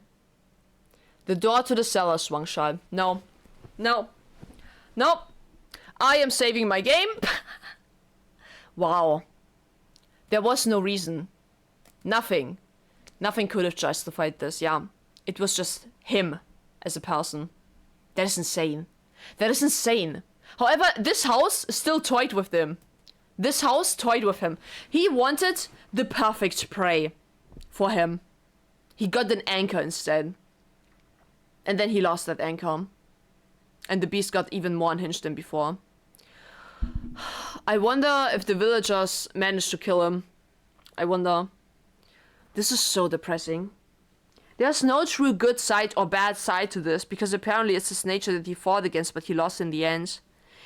[SPEAKER 1] The door to the cellar swung shut. No. No. Nope. I am saving my game. Wow. There was no reason. Nothing. Nothing could have justified this, yeah. It was just him as a person. That is insane. That is insane. However, this house still toyed with him. This house toyed with him. He wanted the perfect prey for him. He got an anchor instead. And then he lost that anchor. And the beast got even more unhinged than before. I wonder if the villagers managed to kill him. I wonder. This is so depressing. There's no true good side or bad side to this, because apparently it's his nature that he fought against, but he lost in the end.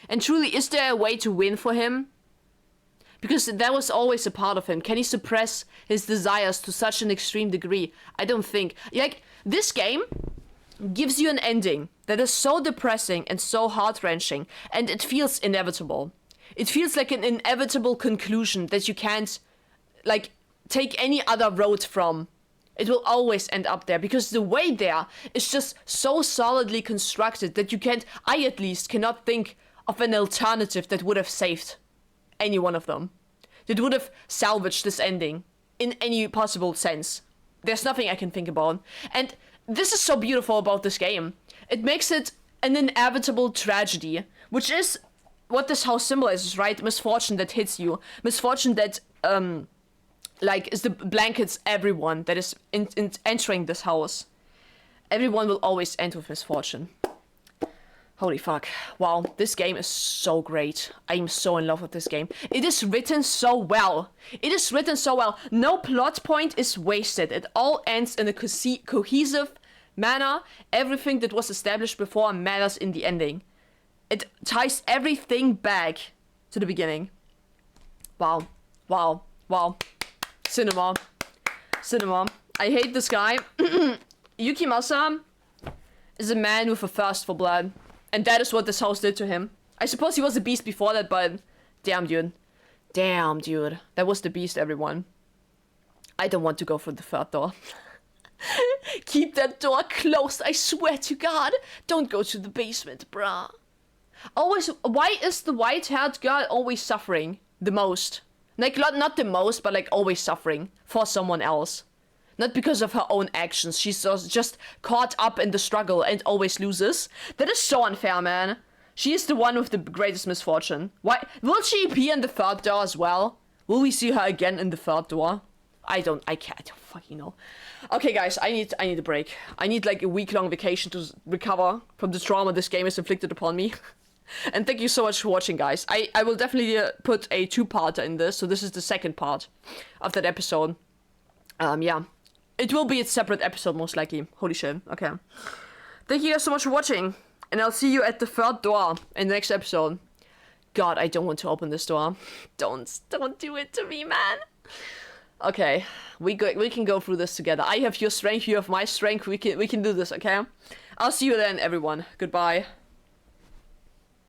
[SPEAKER 1] And truly, is there a way to win for him? Because that was always a part of him. Can he suppress his desires to such an extreme degree? I don't think. Like, this game gives you an ending that is so depressing and so heart-wrenching, and it feels inevitable. It feels like an inevitable conclusion that you can't, like, take any other road from. It will always end up there, because the way there is just so solidly constructed that you can't, I at least, cannot think of an alternative that would have saved any one of them. That would have salvaged this ending in any possible sense. There's nothing I can think about. And this is so beautiful about this game. It makes it an inevitable tragedy, which is what this house symbolizes, right? Misfortune that hits you. Misfortune that, like, is the blankets everyone that is entering this house. Everyone will always end with misfortune. Holy fuck. Wow, this game is so great. I am so in love with this game. It is written so well. It is written so well. No plot point is wasted. It all ends in a cohesive manner. Everything that was established before matters in the ending. It ties everything back to the beginning. Wow. Wow. Wow. Cinema. Cinema. I hate this guy. Yukimasa is a man with a thirst for blood. And that is what this house did to him. I suppose he was a beast before that, but damn, dude. Damn, dude. That was the beast, everyone. I don't want to go for the third door. Keep that door closed, I swear to God. Don't go to the basement, bruh. Always, why is the white-haired girl always suffering the most? Like, not the most, but like always suffering for someone else. Not because of her own actions. She's just caught up in the struggle and always loses. That is so unfair, man. She is the one with the greatest misfortune. Why? Will she appear in the third door as well? Will we see her again in the third door? I don't fucking know. Okay, guys, I need a break. I need like a week-long vacation to recover from the trauma this game has inflicted upon me. And thank you so much for watching, guys. I will definitely put a two-parter in this. So this is the second part of that episode. Yeah. It will be a separate episode, most likely. Holy shit. Okay. Thank you guys so much for watching. And I'll see you at the third door in the next episode. God, I don't want to open this door. Don't do it to me, man. Okay. We can go through this together. I have your strength, you have my strength. We can do this, okay? I'll see you then, everyone. Goodbye.